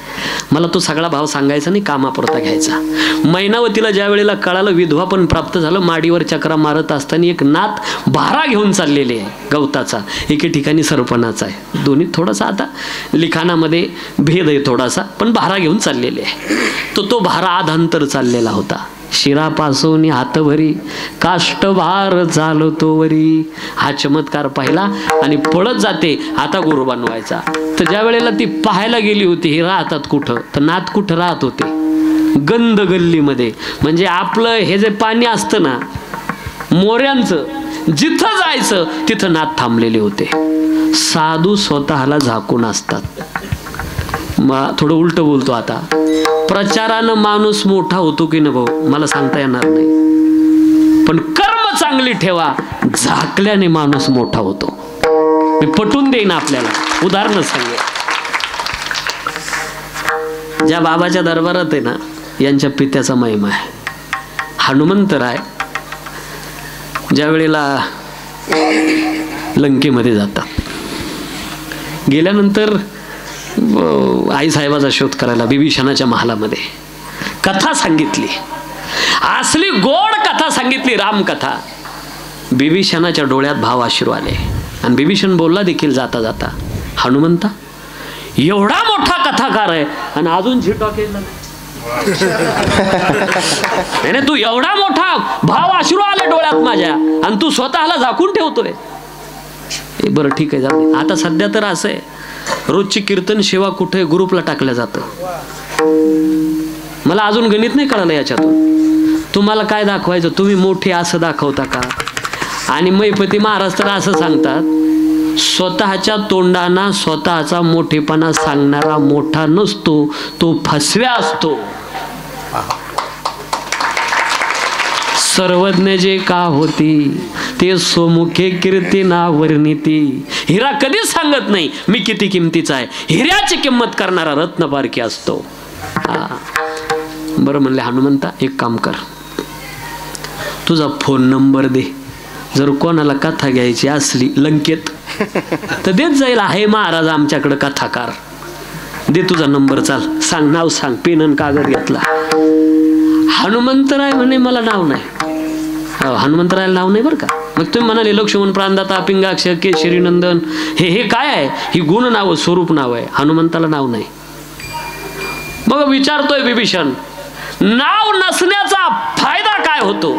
मला तो सगळा भाव सांगायचा नाही, कामापुरता घ्यायचा. मैनावतीला ज्या वेळेला कळालं विधवा पण प्राप्त झालं, माडीवर चक्रा मारत असताना एक नात भारा घेऊन चाललेली आहे गवताचा, एके ठिकाणी सरपणाचा आहे. दोन्ही थोडासा आता लिखाणामध्ये भेद आहे थोडासा, पण भारा घेऊन चाललेले आहे. तो भारा आधांतर चाललेला होता. शिरापासून हातभरी काष्टभार चालतो वरी. हा चमत्कार पाहिला आणि पळत जाते आता गुरु बनवायचा. तर ज्या वेळेला ती पाहायला गेली होती ही राहतात कुठं, तर नात कुठं राहत होते, गंध गल्लीमध्ये. म्हणजे आपलं हे जे पाणी असतं ना मोऱ्यांचं, जिथं जायचं तिथं नात थांबलेले होते. साधू स्वतःला झाकून असतात. मग थोडं उलट बोलतो आता. प्रचारानं माणूस मोठा होतो की न भाऊ मला सांगता येणार नाही, पण कर्म चांगली ठेवा, झाकल्याने माणूस मोठा होतो. मी पटवून देईन आपल्याला, उदाहरण सांगूया. ज्या बाबाच्या दरबारात आहे ना यांच्या पित्याचा महिमा आहे. हनुमंतराय ज्या वेळेला लंकेमध्ये जातात, गेल्यानंतर आई साहेबाचा शोध करायला बिभीषणाच्या महालामध्ये कथा सांगितली, असली गोड कथा सांगितली, रामकथा. बिभीषणाच्या डोळ्यात भाव अश्रू आले आणि बिभीषण बोलला देखील जाता जाता, हनुमंता एवढा मोठा कथाकार आहे आणि अजून झिटवा केला नाही, तू एवढा मोठा भाव अश्रू आले डोळ्यात माझ्या आणि तू स्वतःला झाकून ठेवतोय. बरं ठीक आहे, जाऊ. आता सध्या तर असं आहे, रोजची कीर्तन सेवा कुठे ग्रुपला टाकल्या जातं. मला अजून गणित नाही कळालं याच्यातून. तुम्हाला काय दाखवायचं, तुम्ही मोठे असं दाखवता का? आणि मैपती महाराज तर असं सांगतात, स्वतःच्या तोंडाना स्वतःचा मोठेपणा सांगणारा मोठा नसतो, तो फसव्या असतो. सर्वज्ञ जे का होती ते सोमुखे कीर्ती ना वर्णिती. हिरा कधीच सांगत नाही मी किती किमतीचा आहे, हिऱ्याची किंमत करणारा रत्नपारखी असतो. बरं म्हणले हनुमंता एक काम कर, तुझा फोन नंबर दे, जर कोणाला कथा घ्यायची असली लंकेत तर देत जाईल, आहे महाराज आमच्याकडे कथाकार, दे तुझा नंबर, चाल सांग, नाव सांग. पेन आणि कागद घेतला. हनुमंतराय म्हणे मला नाव नाही. हनुमंतरायला नाव नाही बरं का. मग तुम्ही म्हणाले लक्ष्मण, प्राणदाता, पिंगाक्ष, केशरी नंदन, हे काय आहे? ही गुण नाव, स्वरूप नाव आहे. हनुमंताला नाव नाही. मग विचारतोय बिभीषण, नाव नसण्याचा फायदा काय होतो?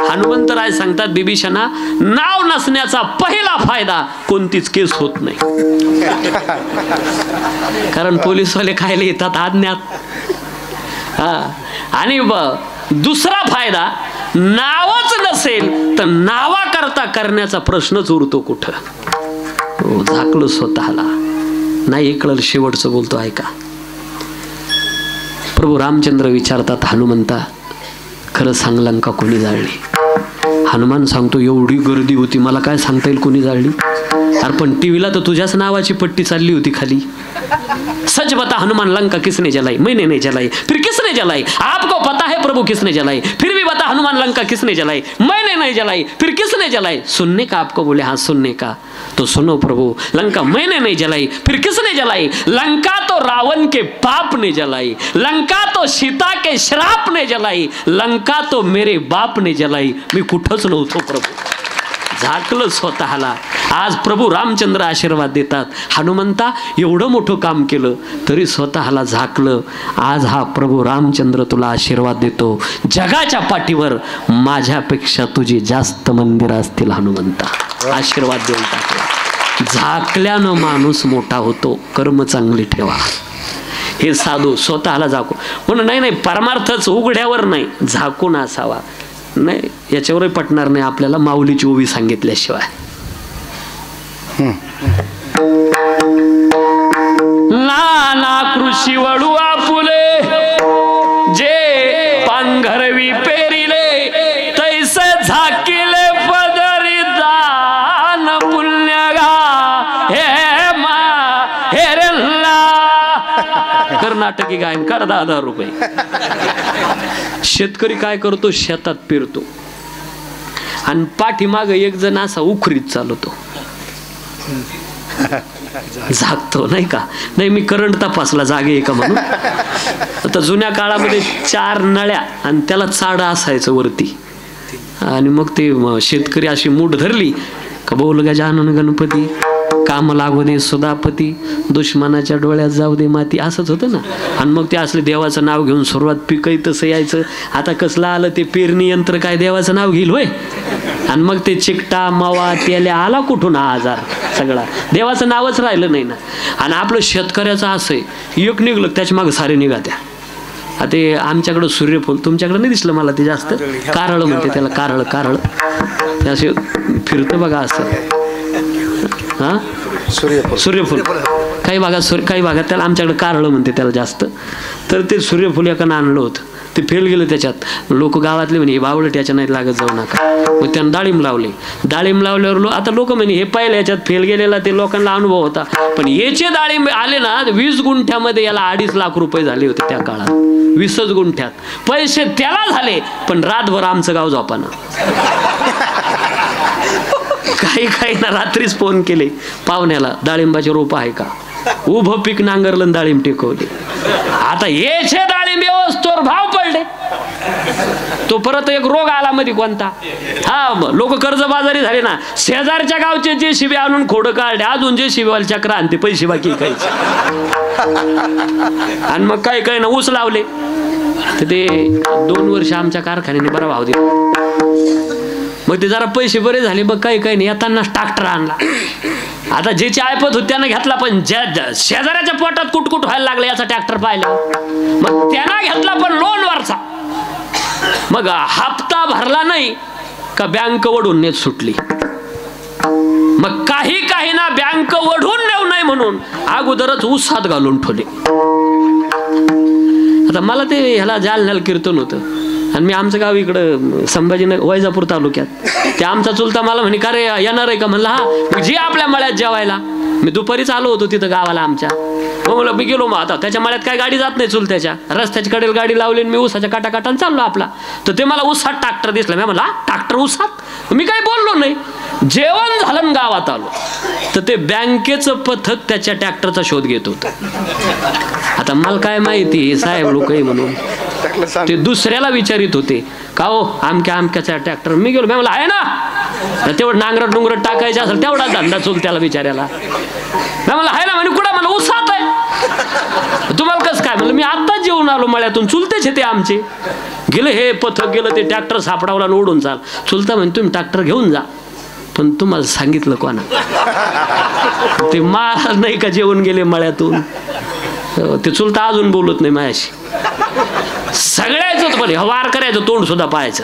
हनुमंतराय सांगतात, बिभीषणा नाव नसण्याचा पहिला फायदा कोणतीच केस होत नाही. कारण पोलीसवाले खायला येतात आज्ञात. आणि दुसरा फायदा, नावच नसेल तर नावाकरता करण्याचा प्रश्नच उरतो कुठं. झाकलं स्वतःला. नाही कळलं शेवटचं बोलतो ऐका. प्रभू रामचंद्र विचारतात, हनुमंता खरं सांग लंका कोणी जाळली? हनुमान सांगतो, एवढी गर्दी होती मला काय सांगता येईल कोणी जाळली. अरे पण टीव्हीला तर तुझ्याच नावाची पट्टी चालली होती खाली. सच बता हनुमान लंका किसने जलाई? मैंने नहीं जलाई. फिर किसने जलाई? आपको पता है प्रभु किसने जलाई. फिर भी बता हनुमान लंका किसने जलाई? मैंने नहीं जलाई. फिर किसने जलाई? सुनने का आपको बोले, हाँ सुनने का. तो सुनो प्रभु, लंका मैंने नहीं जलाई. फिर किसने जलाई? लंका तो रावण के पाप ने जलाई. लंका तो सीता के श्राप ने जलाई. लंका तो मेरे बाप ने जलाई. मी कुठंच नव्हतो प्रभू. झाकलं स्वतःला. आज प्रभू रामचंद्र आशीर्वाद देतात, हनुमंता एवढं मोठं काम केलं तरी स्वतःला झाकलं. आज हा प्रभू रामचंद्र तुला आशीर्वाद देतो, जगाच्या पाठीवर माझ्यापेक्षा तुझी जास्त मंदिर असतील हनुमंता. आशीर्वाद देऊन टाकला. झाकल्यानं माणूस मोठा होतो. कर्म चांगली ठेवा. हे साधू स्वतःला झाकून, म्हणून नाही परमार्थच उघड्यावर नाही, झाकून असावा. नाही याच्यावरही पटणार नाही आपल्याला माऊलीची ओवी सांगितल्याशिवाय. नाना कृषी वळू आपुले, जे पांघरवी पेरिले, तैसे झाकिले पदरी दान पुण्यगा. हे मा हे रेल्ला. कर्नाटकी गायन कर 10,000 रुपये. शेतकरी काय करतो, शेतात पेरतो आणि पाठीमाग एक जण असा उखरीत चालवतो. झाकतो नाही का. नाही मी करंट तपासला जागे आहे का म्हणून. आता जुन्या काळामध्ये 4 नळ्या आणि त्याला चाड असायचं वरती. आणि मग ते शेतकरी अशी मूठ धरली का बोल गजानन गणपती, काम लागू दे सुधापती, दुश्मनाच्या डोळ्यात जाऊ दे माती, असंच होतं ना. आणि मग ते असले देवाचं नाव घेऊन सुरुवात पिकही तसं यायचं. आता कसलं आलं ते पेरणी यंत्र, काय देवाचं नाव घेईल होय. आणि मग ते चिकटा मावा त्याला आला कुठून हा आजार सगळा, देवाचं नावच राहिलं नाही ना. आणि आपलं शेतकऱ्याचं असं आहे, एक निघलं त्याच्या मागं सारे निघात्या. ते आमच्याकडं सूर्यफूल, तुमच्याकडं नाही दिसलं मला ते जास्त, कारळ म्हणते त्याला, कारळ कारळ ते असे फिरतं बघा असं. हा सूर्यफूल काही भागात त्याला, आमच्याकडे कारळ म्हणते त्याला जास्त. तर ते सूर्यफूल एकानं आणलं होतं, ते फेल गेलं त्याच्यात. लोक गावातले म्हणे हे बावळट याच्या नाही लागत जाऊ नका. मग त्यानं डाळिंब लावले. डाळिंब लावल्यावर आता लोक म्हणे हे पहिल्या याच्यात फेल गेलेला, ते लोकांना अनुभव होता. पण याचे डाळिंब आले ना 20 गुंठ्यामध्ये, याला 2.5 लाख रुपये झाले होते त्या काळात. 20 गुंठ्यात पैसे त्याला झाले, पण रातभर आमचं गाव झोपाना. काही ना रात्रीच फोन केले पाहुण्याला, डाळिंबाचे रोप आहे का. उभं पीक नांगरलं, डाळिंब टेकवले. आता याचे डाळिंब व्यवस्थेवर भाव पडले. तो परत एक रोग आला मध्ये कोणता, हा लोक कर्जबाजारी झाले ना. शेजारच्या गावचे JCB आणून खोडं काढले, अजून JCB चक्र आणते, पैसे बाकी काहीच. आणि मग काय ना ऊस लावले. तर ते 2 वर्ष आमच्या कारखान्याने बरा भाव दिला. मग ते जरा पैसे बरे झाले. मग काही नाही, येताना ट्रॅक्टर आणला. आता ज्याची ऐपत होती त्यानं घेतला, पण शेजाऱ्याच्या पोटात कुटकुट व्हायला लागलं याचा ट्रॅक्टर पाहिला. मग त्यानं घेतला, पण लोनवरचा. मग हप्ता भरला नाही का बँक वडून नेत सुटली. मग काही ना बँक वडून नेऊ नाही म्हणून अगोदरच ऊसात घालून ठेवले. आता मला ते ह्याला जालन्याला कीर्तन होतं, आणि मी आमचं गाव इकडं संभाजीनगर वैजापूर तालुक्यात. ते आमचा चुलता मला म्हणे का रे येणार आहे का. म्हणलं हा, जी आपल्या मळ्यात जेवायला. मी दुपारीच आलो होतो तिथं गावाला आमच्या. मग म्हणलं मी गेलो. मग आता त्याच्या मळ्यात काय गाडी जात नाही चुलत्याच्या, रस्त्याच्या कडेला गाडी लावली. मी ऊसाच्या काटाकाटाने चाललो आपला. तर ते मला ऊसात ट्रॅक्टर दिसला. मी म्हणला ट्रॅक्टर ऊसात. मी काही बोललो नाही. जेवण झालं गावात आलो तर ते बँकेचं पथक त्याच्या ट्रॅक्टरचा शोध घेत होतं. आता मला काय माहिती साहेब लोक म्हणून ते दुसऱ्याला विचारित होते का हो आमक्याचा ट्रॅक्टर. मी गेलो, मी म्हणलं आहे ना, तेवढं नांगरट डुंगरट टाकायचं असेल तेवढा धंदा चुलत्याला विचारायला. मी म्हणलं आहे ना. म्हणे कुठं. मला ऊसात आहे. तुम्हाला कसं काय. म्हणलं मी आत्ताच जेवून आलो मळ्यातून, चुलतेच ते आमचे. गेलं हे पथक गेलं, ते ट्रॅक्टर सापडावला आणि ओढून चाल. चुलता म्हणे तुम्ही ट्रॅक्टर घेऊन जा, पण तुम्हाला सांगितलं कोणा. ते महाराज नाही का जेवून गेले मळ्यातून. ते चुलता अजून बोलत नाही माझ्याशी. सगळ्याच पण वार करायचं, तोंड सुद्धा पाहायचं.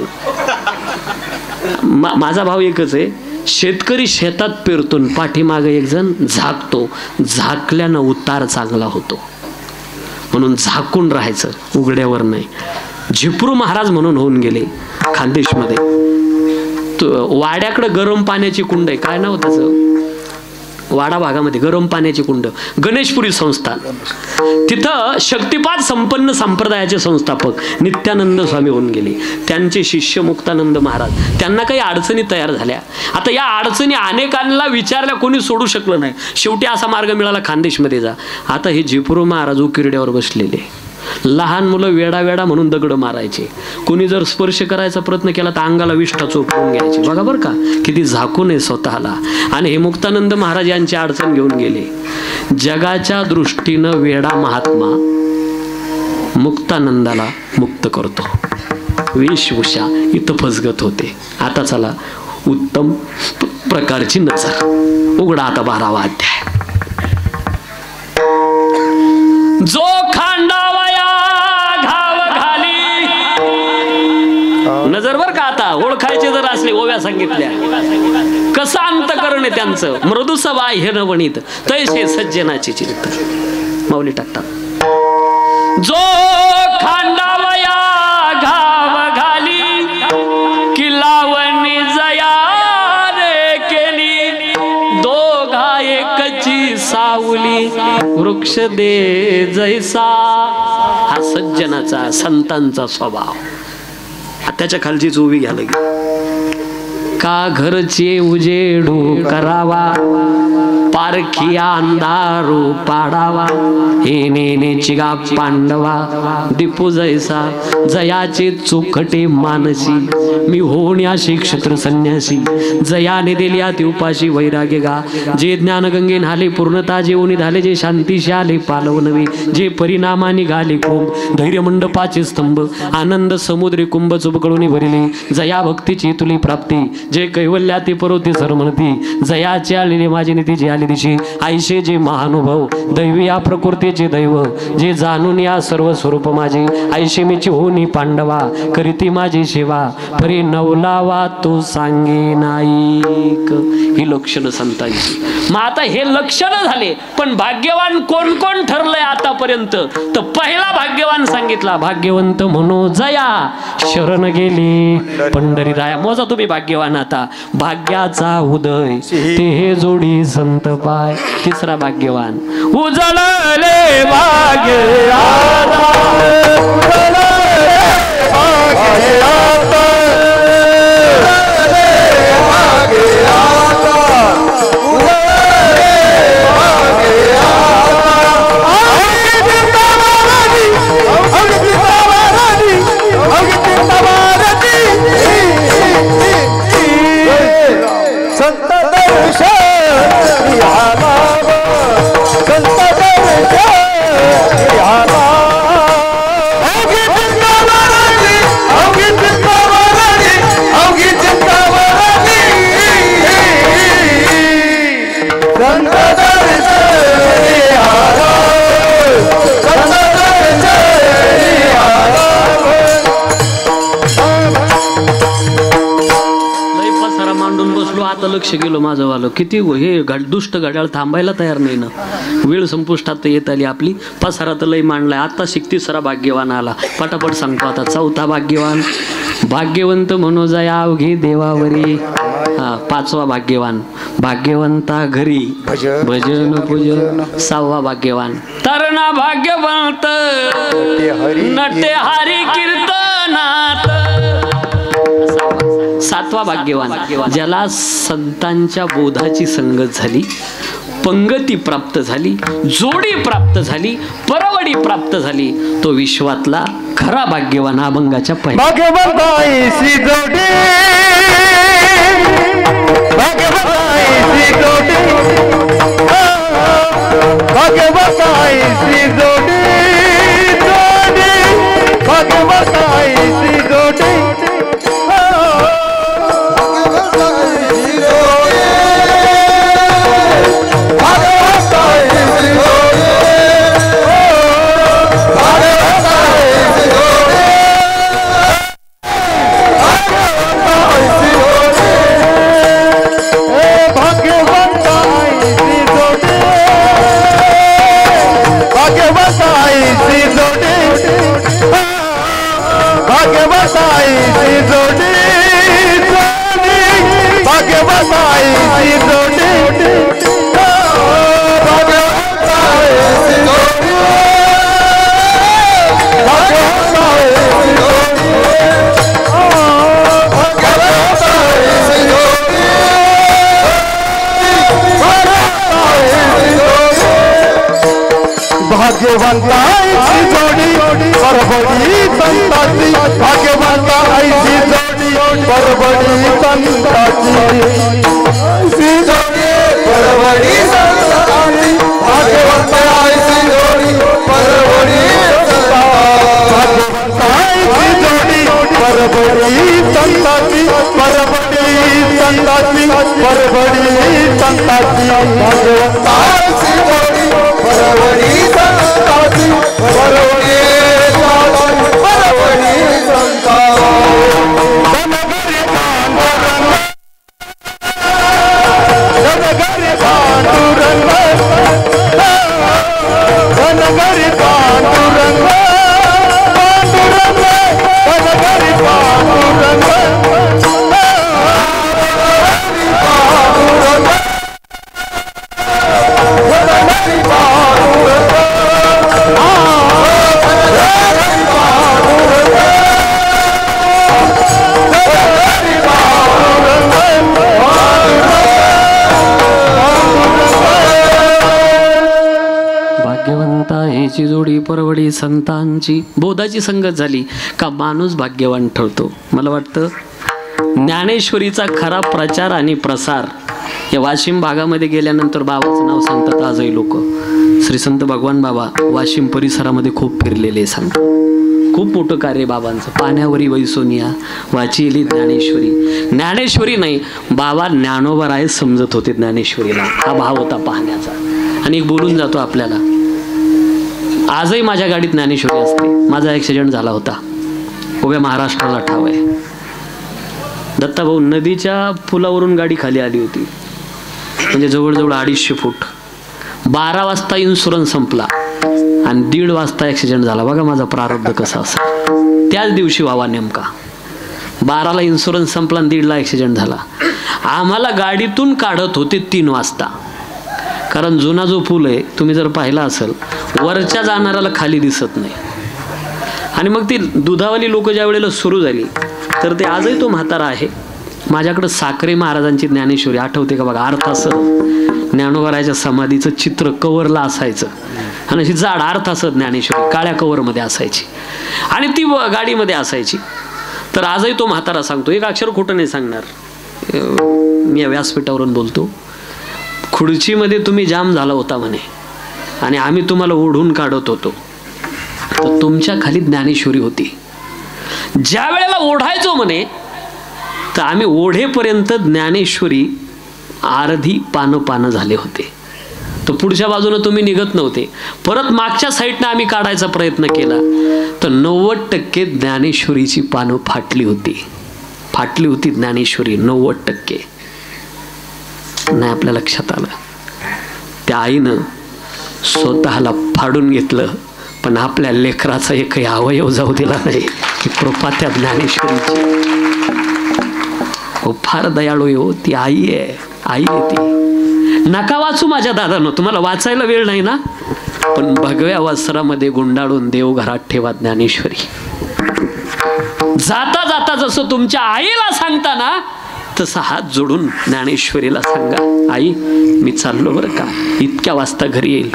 माझा भाव एकच आहे, शेतकरी शेतात पेरतो, पाठीमागे एक जण झाकतो. झाकल्यानं उतार चांगला होतो, म्हणून झाकून राहायचं, उघड्यावर नाही. झिपरू महाराज म्हणून होऊन गेले खानदेशमध्ये. वाड्याकडे गरम पाण्याची कुंड आहे, काय नाव त्याचं, वाडा भागामध्ये गरम पाण्याची कुंड, गणेशपुरी संस्थान. तिथं शक्तिपात संपन्न संप्रदायाचे संस्थापक नित्यानंद स्वामी होऊन गेले. त्यांचे शिष्य मुक्तानंद महाराज. त्यांना काही अडचणी तयार झाल्या. आता या अडचणी अनेकांना विचारल्या, कोणी सोडू शकलं नाही. शेवटी असा मार्ग मिळाला, खानदेशमध्ये जा. आता हे झिपरू महाराज उकिरड्यावर बसलेले. लहान मुलं वेडा वेडा म्हणून दगड मारायचे. कोणी जर स्पर्श करायचा प्रयत्न केला तर अंगाला विष्ठा चोपवून घ्यायचे. बघा बरं का किती झाकून आहे स्वतःला. आणि हे मुक्तानंद महाराज यांची अडचण घेऊन गेले. जगाच्या दृष्टीनं वेडा महात्मा मुक्तानंदाला मुक्त करतो. वेशभूषा इथं फसगत होते. आता चला उत्तम प्रकारची नजर उघडा. आता 12वा अध्याय. जो खांडावया घाव घाली. नजर बर का. आता ओळखायचे जर असले ओव्या सांगितल्या. कसं अंतकरण आहे त्यांचं. मृदू सभा हे न वणित तैसे सज्जनाची चिंत. माऊली टाकतात. जो खांडावया घाव घाली की लावणी जया रे केली. दोघा एकची सावली वृक्ष दे जैसा. हा सज्जनाचा संतांचा स्वभाव. त्याच्या खालचीच उभी घ्या लगे. का घरचे उजेडू करावा, पारखी अंधारू पाडावा, हे नेनेची गा पांडवा, दीपू जैसा जयाचे चोखटे मानसी, मी होण्याशी क्षत्र संन्यासी, जयाने दिल्या ती उपाशी वैराग्य गा, जे ज्ञान गंगे नाले पूर्णता जेवणी झाले, जे शांतीशी आले पालवनवे, जे परिणामाने घाले कुंभ, धैर्य मंडपाचे स्तंभ, आनंद समुद्री कुंभ चुबकळून भरले, जया भक्तीची तुली प्राप्ती, जे कैवल्या ते परोती सरमणती, जयाचे आलेले माझे नीतीचे आले दिशी, आयशे जे महानुभव, दैवी या प्रकृतीचे दैव, जे जाणून या सर्व स्वरूप माझे, आयशे मीची होनी पांडवा, करीती माझी सेवा, परी नवलावा तो सांगे नाईक. ही लक्षणं संतांची. मग आता हे लक्षणं झाले, पण भाग्यवान कोण कोण ठरलंय आतापर्यंत? तर पहिला भाग्यवान सांगितला, भाग्यवंत म्हणू जया शरण गेली पंढरी राया. मोजा तुम्ही भाग्यवान आता. भाग्याचा उदय ते हे जोडी संत पाय. तिसरा भाग्यवान, उजळले भाग्य लक्ष गेलो माझं वालं. किती हे दुष्ट घड्याळ थांबायला तयार नाही ना. वेळ संपुष्टात येत आली आपली. पसारा तर लय मांडलाय. आता तिसरा भाग्यवान आला. पटापट सांगतो आता. चौथा भाग्यवान, भाग्यवंत म्हणू जया अवघी देवावरी. पाचवा भाग्यवान, भाग्यवंता घरी भजन पूजन. सहावा भाग्यवान, तरणा भाग्यवंत नटे हरी कीर्तनात. सातवा भाग्यवान, ज्याला संतांच्या बोधाची संगत झाली, पंगती प्राप्त झाली, जोडी प्राप्त झाली, परवडी प्राप्त झाली, तो विश्वातला खरा भाग्यवान. अभंगाच्या पहिल्या भाग्यवंताईची जोडी, भाग्यवंताईची जोडी, भाग्यवंताईची जोडी, जोडी भाग्यवंताईची जोडी. भाग्यवंताईची जोडी परबडी संताची, भाग्यवंताईची जोडी परबडी संताची, जोडी परबडी संताची, भाग्यवंताईची जोडी परबडी भाग्यवंताईची जोडी परबडी संताची, परबडी संताची, परबडी संताची, भाग्यवंताईची जोडी परवडी संताची, परवडी संताची, परवडी संताची. धनगरी पांडुरंग, धनगरी पांडुरंग, धनगरी पांडुरंग, पांडुरंग, धनगरी पांडुरंग, परवडी संतांची बोधाची संगत झाली का माणूस भाग्यवान ठरतो. मला वाटतं ज्ञानेश्वरीचा खरा प्रचार आणि प्रसार या वाशिम भागामध्ये गेल्यानंतर बाबाचं नाव सांगतात. आजही लोक श्री संत भगवान बाबा वाशिम परिसरामध्ये खूप फिरलेले सांगतात. खूप मोठं कार्य बाबांचं. पाण्यावरी वैसोनिया वाचिली ज्ञानेश्वरी. ज्ञानेश्वरी नाही, बाबा ज्ञानोबा राय समजत होते ज्ञानेश्वरीला. हा भाव होता पाहण्याचा. आणि एक बोलून जातो आपल्याला, आजही माझ्या गाडीत ज्ञानेश्वरी असते. माझा ॲक्सिडेंट झाला होता, उभ्या महाराष्ट्राला ठाव आहे. दत्ताभाऊ नदीच्या पुलावरून गाडी खाली आली होती, म्हणजे जवळजवळ 250 फूट. 12 वाजता इन्शुरन्स संपला आणि 1:30 वाजता ॲक्सिडेंट झाला. बघा माझा प्रारब्ध कसा असेल. त्याच दिवशी व्हावा नेमका. 12ला इन्शुरन्स संपला आणि 1:30ला ॲक्सिडेंट झाला. आम्हाला गाडीतून काढत होते 3 वाजता. कारण जुना जो पूल आहे तुम्ही जर पाहिला असेल, वरच्या जाणाऱ्याला खाली दिसत नाही. आणि मग ती दुधावाली लोक ज्या वेळेला सुरू झाली तर ते आजही तो म्हातारा आहे. माझ्याकडं साखरे महाराजांची ज्ञानेश्वरी आठवते का बघा, अर्थासह ज्ञानोबारायच्या समाधीचं चित्र कवरला असायचं आणि अशी जाड अर्थासह ज्ञानेश्वरी काळ्या कवरमध्ये असायची आणि ती गाडीमध्ये असायची. तर आजही तो म्हातारा सांगतो, एक अक्षर खोटं नाही सांगणार, मी या व्यासपीठावरून बोलतो, खुर्चीमध्ये तुम्ही जाम झाला होता म्हणे आणि आम्ही तुम्हाला ओढून काढत होतो, तर तुमच्या खाली ज्ञानेश्वरी होती. ज्या वेळेला ओढायचो म्हणे तर आम्ही ओढेपर्यंत ज्ञानेश्वरी अर्धी पानं झाले होते. तर पुढच्या बाजूने तुम्ही निघत नव्हते. परत मागच्या साईडनं आम्ही काढायचा प्रयत्न केला तर 90% ज्ञानेश्वरीची पानं फाटली होती ज्ञानेश्वरी 90%. नाही आपल्या लक्षात आलं. त्या आईनं स्वतःला फाडून घेतलं, पण आपल्या लेकराचा एकही अवयव जाऊ दिला नाही. ही कृपा त्या ज्ञानेश्वरीची. फार दयाळू हो ती आई आहे ती. नका वाचू माझ्या दादांनो, तुम्हाला वाचायला वेळ नाही ना, पण भगव्या वस्त्रामध्ये गुंडाळून देवघरात ठेवा ज्ञानेश्वरी. जाता जाता जसं तुमच्या आईला सांगता ना, तसं हात जोडून ज्ञानेश्वरीला सांगा, आई मी चाललो बरं का, इतक्या वाजता घरी येईल.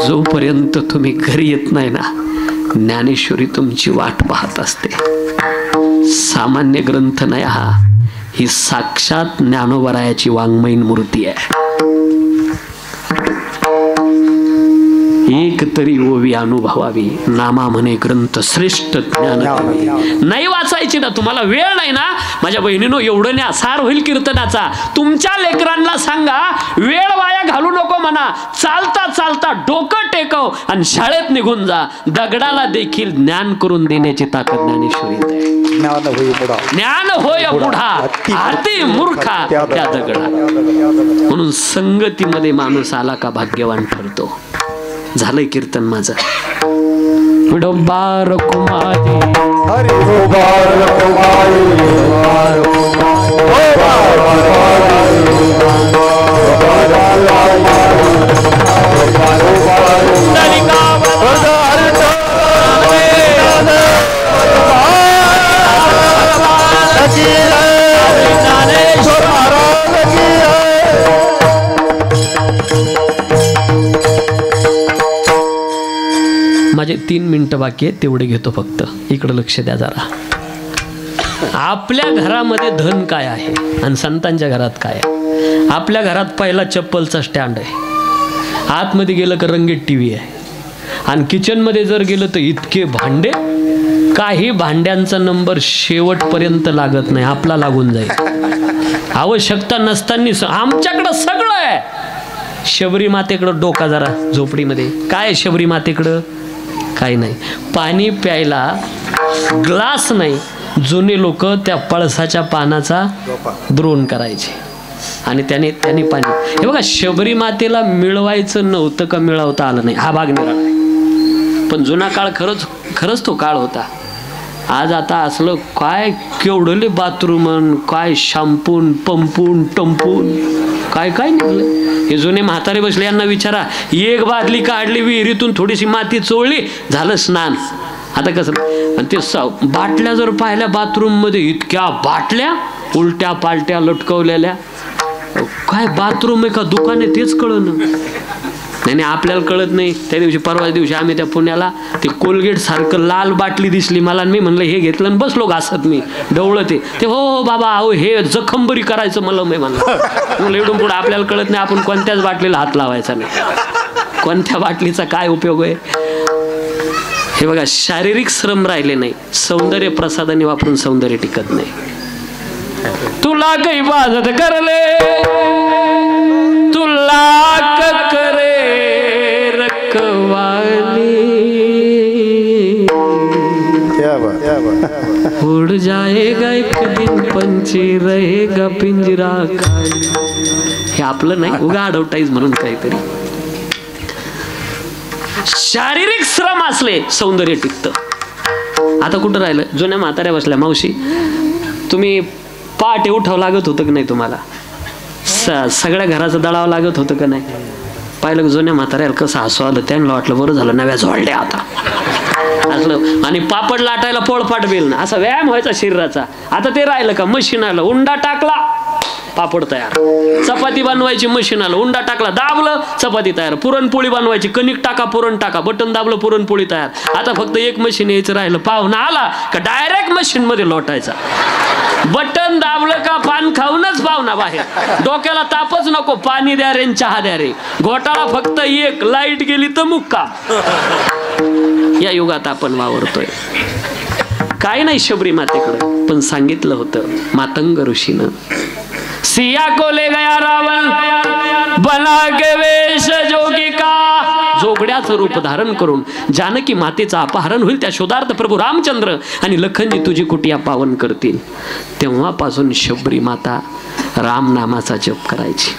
जोपर्यंत तुम्ही घरी येत नाही ना, ज्ञानेश्वरी तुमची वाट पाहत असते. सामान्य ग्रंथ नाही हा, ही साक्षात ज्ञानोबरायाची वाङ्मयीन मूर्ती आहे. एक तरी ओवी अनुभवावी, नामा म्हणे ग्रंथ श्रेष्ठ ज्ञान. नाही वाचायची ना, तुम्हाला वेळ नाही ना, माझ्या बहिणीनो एवढं न्या सार होईल कीर्तनाचा. तुमच्या लेकरांना सांगा, वेळ वाया घालू नको म्हणा, चालता चालता डोकं टेकव आणि शाळेत निघून जा. दगडाला देखील ज्ञान करून देण्याची ताकद ज्ञानेश्वरीत आहे. ज्ञान होय बुढा अति मूर्खा त्या दगडा. म्हणून संगतीमध्ये माणूस आला का भाग्यवान ठरतो. झालंय कीर्तन माझं. विडोबार कुमारी हरि बार कुमारी माझे 3 मिनिटं बाकी आहे, तेवढे घेतो फक्त. इकडे लक्ष द्या जरा. आपल्या घरामध्ये धन काय आहे आणि संतांच्या घरात काय आहे. आपल्या घरात पहिला चप्पलचा स्टँड आहे, आतमध्ये गेलं का रंगीत टीव्ही आहे, आणि किचनमध्ये जर गेलं तर इतके भांडे. काही भांड्यांचा नंबर शेवटपर्यंत लागत नाही, आपला लागून जाईल. आवश्यकता नसताना आमच्याकडं सगळं आहे. शबरी मातेकडं डोका जरा झोपडीमध्ये काय आहे, शबरी मातेकडं काही नाही. पाणी प्यायला ग्लास नाही. जुने लोक त्या पळसाच्या पानाचा द्रोण करायचे आणि त्याने पाणी. हे बघा, शबरी मातेला मिळवायचं नव्हतं का मिळवता आलं नाही, हा भाग निराळा आहे. पण जुना काळ खरंच तो काळ होता. आज आता असलं काय केवढले बाथरूम, काय शॅम्पून पंपून टंपून काय काय निघलं. हे जुने म्हातारे बसले, यांना विचारा, एक बादली काढली विहिरीतून, थोडीशी माती चोळली, झालं स्नान. आता कसं, आणि ते बाटल्या जर पाहिल्या बाथरूम मध्ये, इतक्या बाटल्या उलट्या पालट्या लटकवलेल्या. काय बाथरूम आहे का दुकान आहे तेच कळलं. नाही आपल्याला कळत नाही. त्या दिवशी परवा दिवशी आम्ही त्या पुण्याला ते कोलगेट सारखं लाल बाटली दिसली मला, आणि मी म्हणलं हे घेतलं आणि बसलो घासत मी डवळं ते हो बाबा अहो हे जखम बरी करायचं मला मी म्हणलं एवढून पुढे आपल्याला कळत नाही आपण कोणत्याच बाटलीला हात लावायचा नाही. कोणत्या बाटलीचा काय उपयोग आहे. हे बघा शारीरिक श्रम राहिले नाही, सौंदर्य प्रसादाने वापरून सौंदर्य टिकत नाही. तुला काही बाजत करले तुला करे रखवाली उड़ जाएगा एक दिन पंछी रहेगा पिंजरा खाली. हे आपलं नाही उगा अडवटाईज म्हणून काहीतरी. शारीरिक श्रम असले सौंदर्य टिकतं. आता कुठं राहिलं. जुन्या म्हाताऱ्या बसल्या. मावशी तुम्ही पहाटे उठावं लागत होतं की नाही तुम्हाला. सगळ्या घराचं दळावं लागत होतं का नाही. पाहिलं जुन्या म्हाताऱ्याला कसं हसू आलं. त्यांना वाटलं बरं झालं नव्या झोळल्या आता असलं. आणि पापड लाटायला पोळपाट बेल ना असा व्यायाम व्हायचा शरीराचा. आता ते राहिलं का. मशीन आलं उंडा टाकला पापड तयार. चपाती बनवायची मशीन आलं उंडा टाकला दाबलं चपाती तयार. पुरणपोळी बनवायची कणिक टाका पुरण टाका बटन दाबलं पुरणपोळी तयार. आता फक्त एक मशीन यायचं राहिलं. पाहुणा आला का डायरेक्ट मशीन मध्ये लोटायचा. बटन दाबलं का पान खाऊनच पाहुणा बाहेर. डोक्याला तापच नको. पाणी द्या रे चहा द्या रे. घोटाळा फक्त एक. लाईट गेली तर मुक्का. या युगात आपण वावरतोय. काय नाही शबरी मातेकडे पण सांगितलं होतं मातंग ऋषीनं. सिया को ले गया रावण बना के वेश जोगी का. जोगड्याचं रूप धारण करून जानकी मातेचं अपहरण होईल. त्या शोधार्थ प्रभू रामचंद्र आणि लखनजी तुझी कुटिया पावन करतील. तेव्हापासून शबरी माता राम नामाचा जप करायची.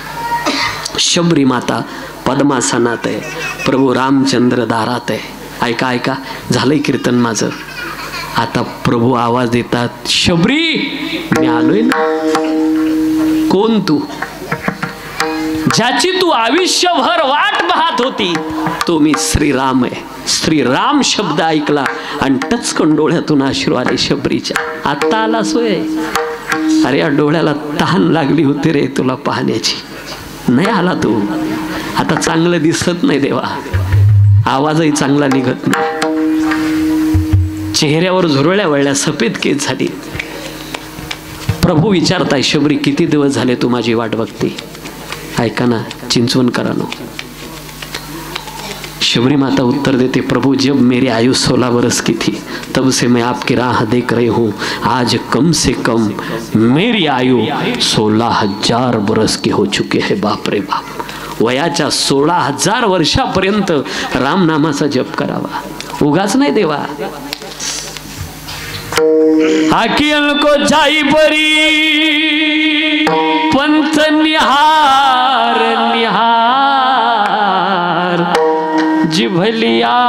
शबरी माता पद्मासनात आहे. प्रभू रामचंद्र दारात आहे. ऐका ऐका झालंय कीर्तन माझं. आता प्रभू आवाज देतात शबरी मी आलोय ना. कोण तू. ज्याची तू आयुष्यभर वाट पाहत होती तो मी श्रीराम आहे. श्रीराम शब्द ऐकला आणि टचकन डोळ्यातून अश्रू आले शबरीच्या. आता आला सोय. अरे या डोळ्याला तहान लागली होती रे तुला पाहण्याची. नाही आला तू. आता चांगलं दिसत नाही देवा. आवाजही चांगला निघत नाही. चेहऱ्यावर झुरळ्या वळल्या सफेद केस झाली. प्रभू विचारताय शबरी किती दिवस झाले तू माझी वाट बघते. ऐका ना चिंचवणकरांनो. शबरी माता उत्तर देते प्रभु जब मेरी आयु 16 बरस की थी तब से मैं आपकी राह देख रही हूँ. आज कम से कम मेरी आयु 16,000 बरस की हो चुके हैं. बाप रे बाप. वयाच्या 16,000 वर्षापर्यंत रामनामाचा जप करावा. उगाच नाही देवा. अखिल को जाई परी पंथ निहार निहार जिभलिया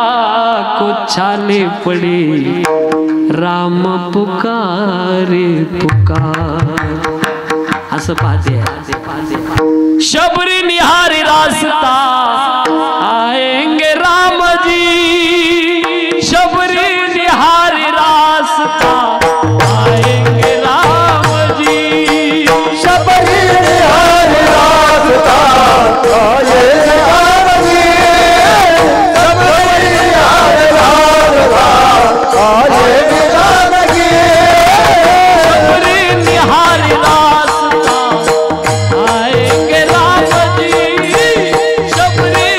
को छाले पड़ी राम पुकारे पुकार. असं पाहते शबरी निहारी रास्ता आएंगे राम जी. शबरी निहारी रास्ता आएंगे राम जी. शबरी निहारी रास्ता आएंगे राम जी. शबरी निहारी रास्ता आएंगे राम जी. शबरी निहारी रास्ता आएंगे राम जी. शबरी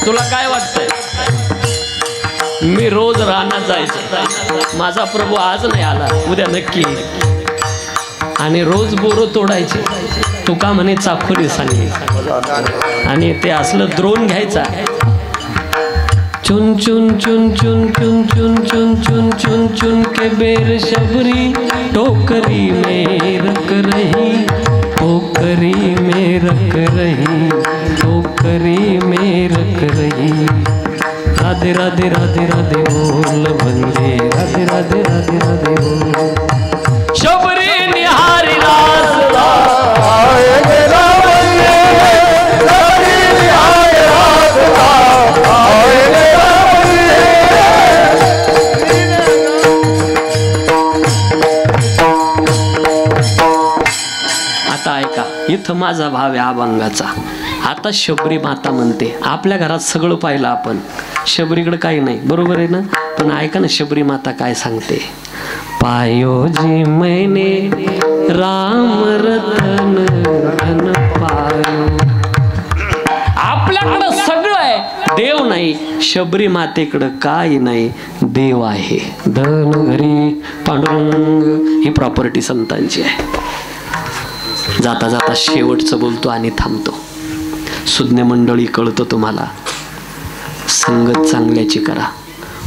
तुला काय वाटतंय? मी रोज रानात जायचं, माझा प्रभू आज नाही आला उद्या नक्की, आणि रोज बोरं तोडायचे. तुका म्हणे चाखोली सांगली, आणि ते असलं द्रोण घ्यायचा. चुन चुन चुन चुन चुन चुन चुन चुन चुन चुन के बेर शबरी टोकरी में रख रही, टोकरी में रख रही, टोकरी में रख रही. राधे राधे राधे राधे बोल बंदे, राधे राधे राधे राधे बोल. शबरी निहारी रासला आए मेरा बंदे, शबरी निहारी रासला आए मेरा बंदे. आता ऐका, इथं माझा भाव आहे अभंगाचा. आता शबरी माता म्हणते, आपल्या घरात सगळं पाहिलं आपण, शबरीकडे काही नाही, बरोबर आहे ना? पण ऐका ना शबरी माता काय सांगते. पायो जी मैंने राम रतन धन पायो. आपल्याकडं सगळं आहे, देव नाही. शबरी मातेकडं काय नाही, देव आहे. धन घरी पांडुरंग ही प्रॉपर्टी संतांची आहे. जाता जाता शेवटचं बोलतो आणि थांबतो. सुज्ञ मंडळी, कळतं तुम्हाला, संगत चांगल्याची करा.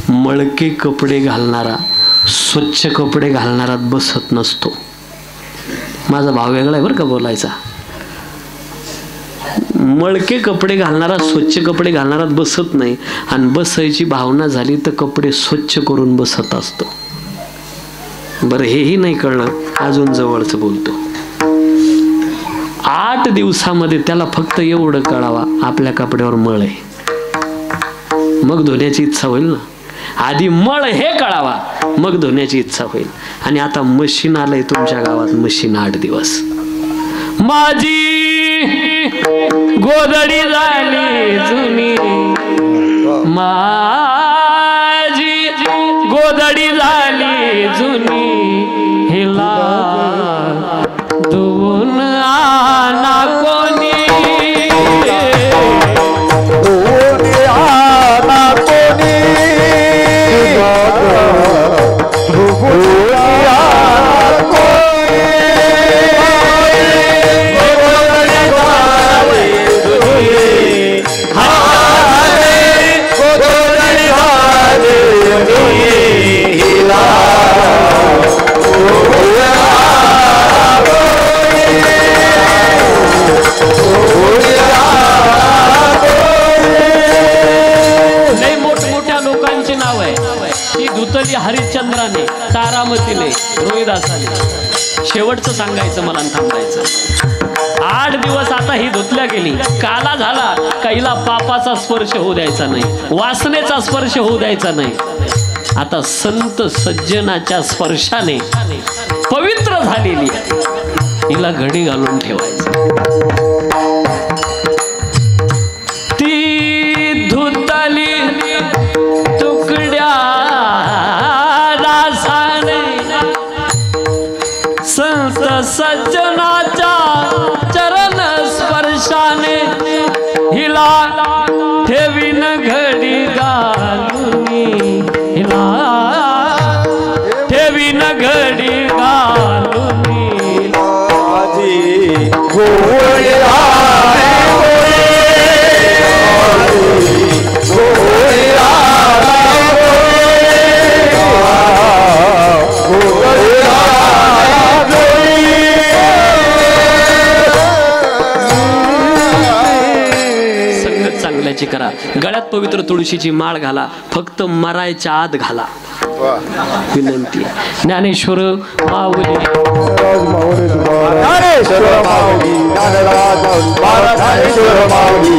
मळके कपडे घालणारा स्वच्छ कपडे घालणारात बसत नसतो. माझा भाव वेगळा आहे बरं का बोलायचा. मळके कपडे घालणारा स्वच्छ कपडे घालणारात बसत नाही, आणि बसायची भावना झाली तर कपडे स्वच्छ करून बसत असतो. बरं हेही नाही कळलं, अजून जवळचं बोलतो. 8 दिवसामध्ये त्याला फक्त एवढं कळावा, आपल्या कपड्यावर मळ आहे, मग धुण्याची इच्छा होईल ना. आधी मळ हे कळावा, मग धुण्याची इच्छा होईल. आणि आता मशीन आलंय तुमच्या गावात, मशीन 8 दिवस. माझी गोधडी झाली जुनी, माझी गोधडी झाली जुनी, हिला धुवून आणा कोणी. हरिश्चंद्राने, तारामतीने, रोहिदासाने. शेवटचं सांगायचं मला थांबायचं. 8 दिवस आता ही धुतल्या गेली. काला झाला काहीला पापाचा स्पर्श होऊ द्यायचा नाही, वासनेचा स्पर्श होऊ द्यायचा नाही. आता संत सज्जनाच्या स्पर्शाने पवित्र झालेली हिला घडी घालून ठेवायचं. ती धुतली तुकड्या संत सज्जनाच्या चरण स्पर्शाने हिला ठेवीन घडी घालून, हिला ठेवीन घडी घालून. करा. गळ्यात पवित्र तुळशीची माळ घाला, फक्त मरायच्या आत घाला, विनंती. ज्ञानेश्वर माऊली, ज्ञानेश्वर माऊली, ज्ञानेश्वर माऊली.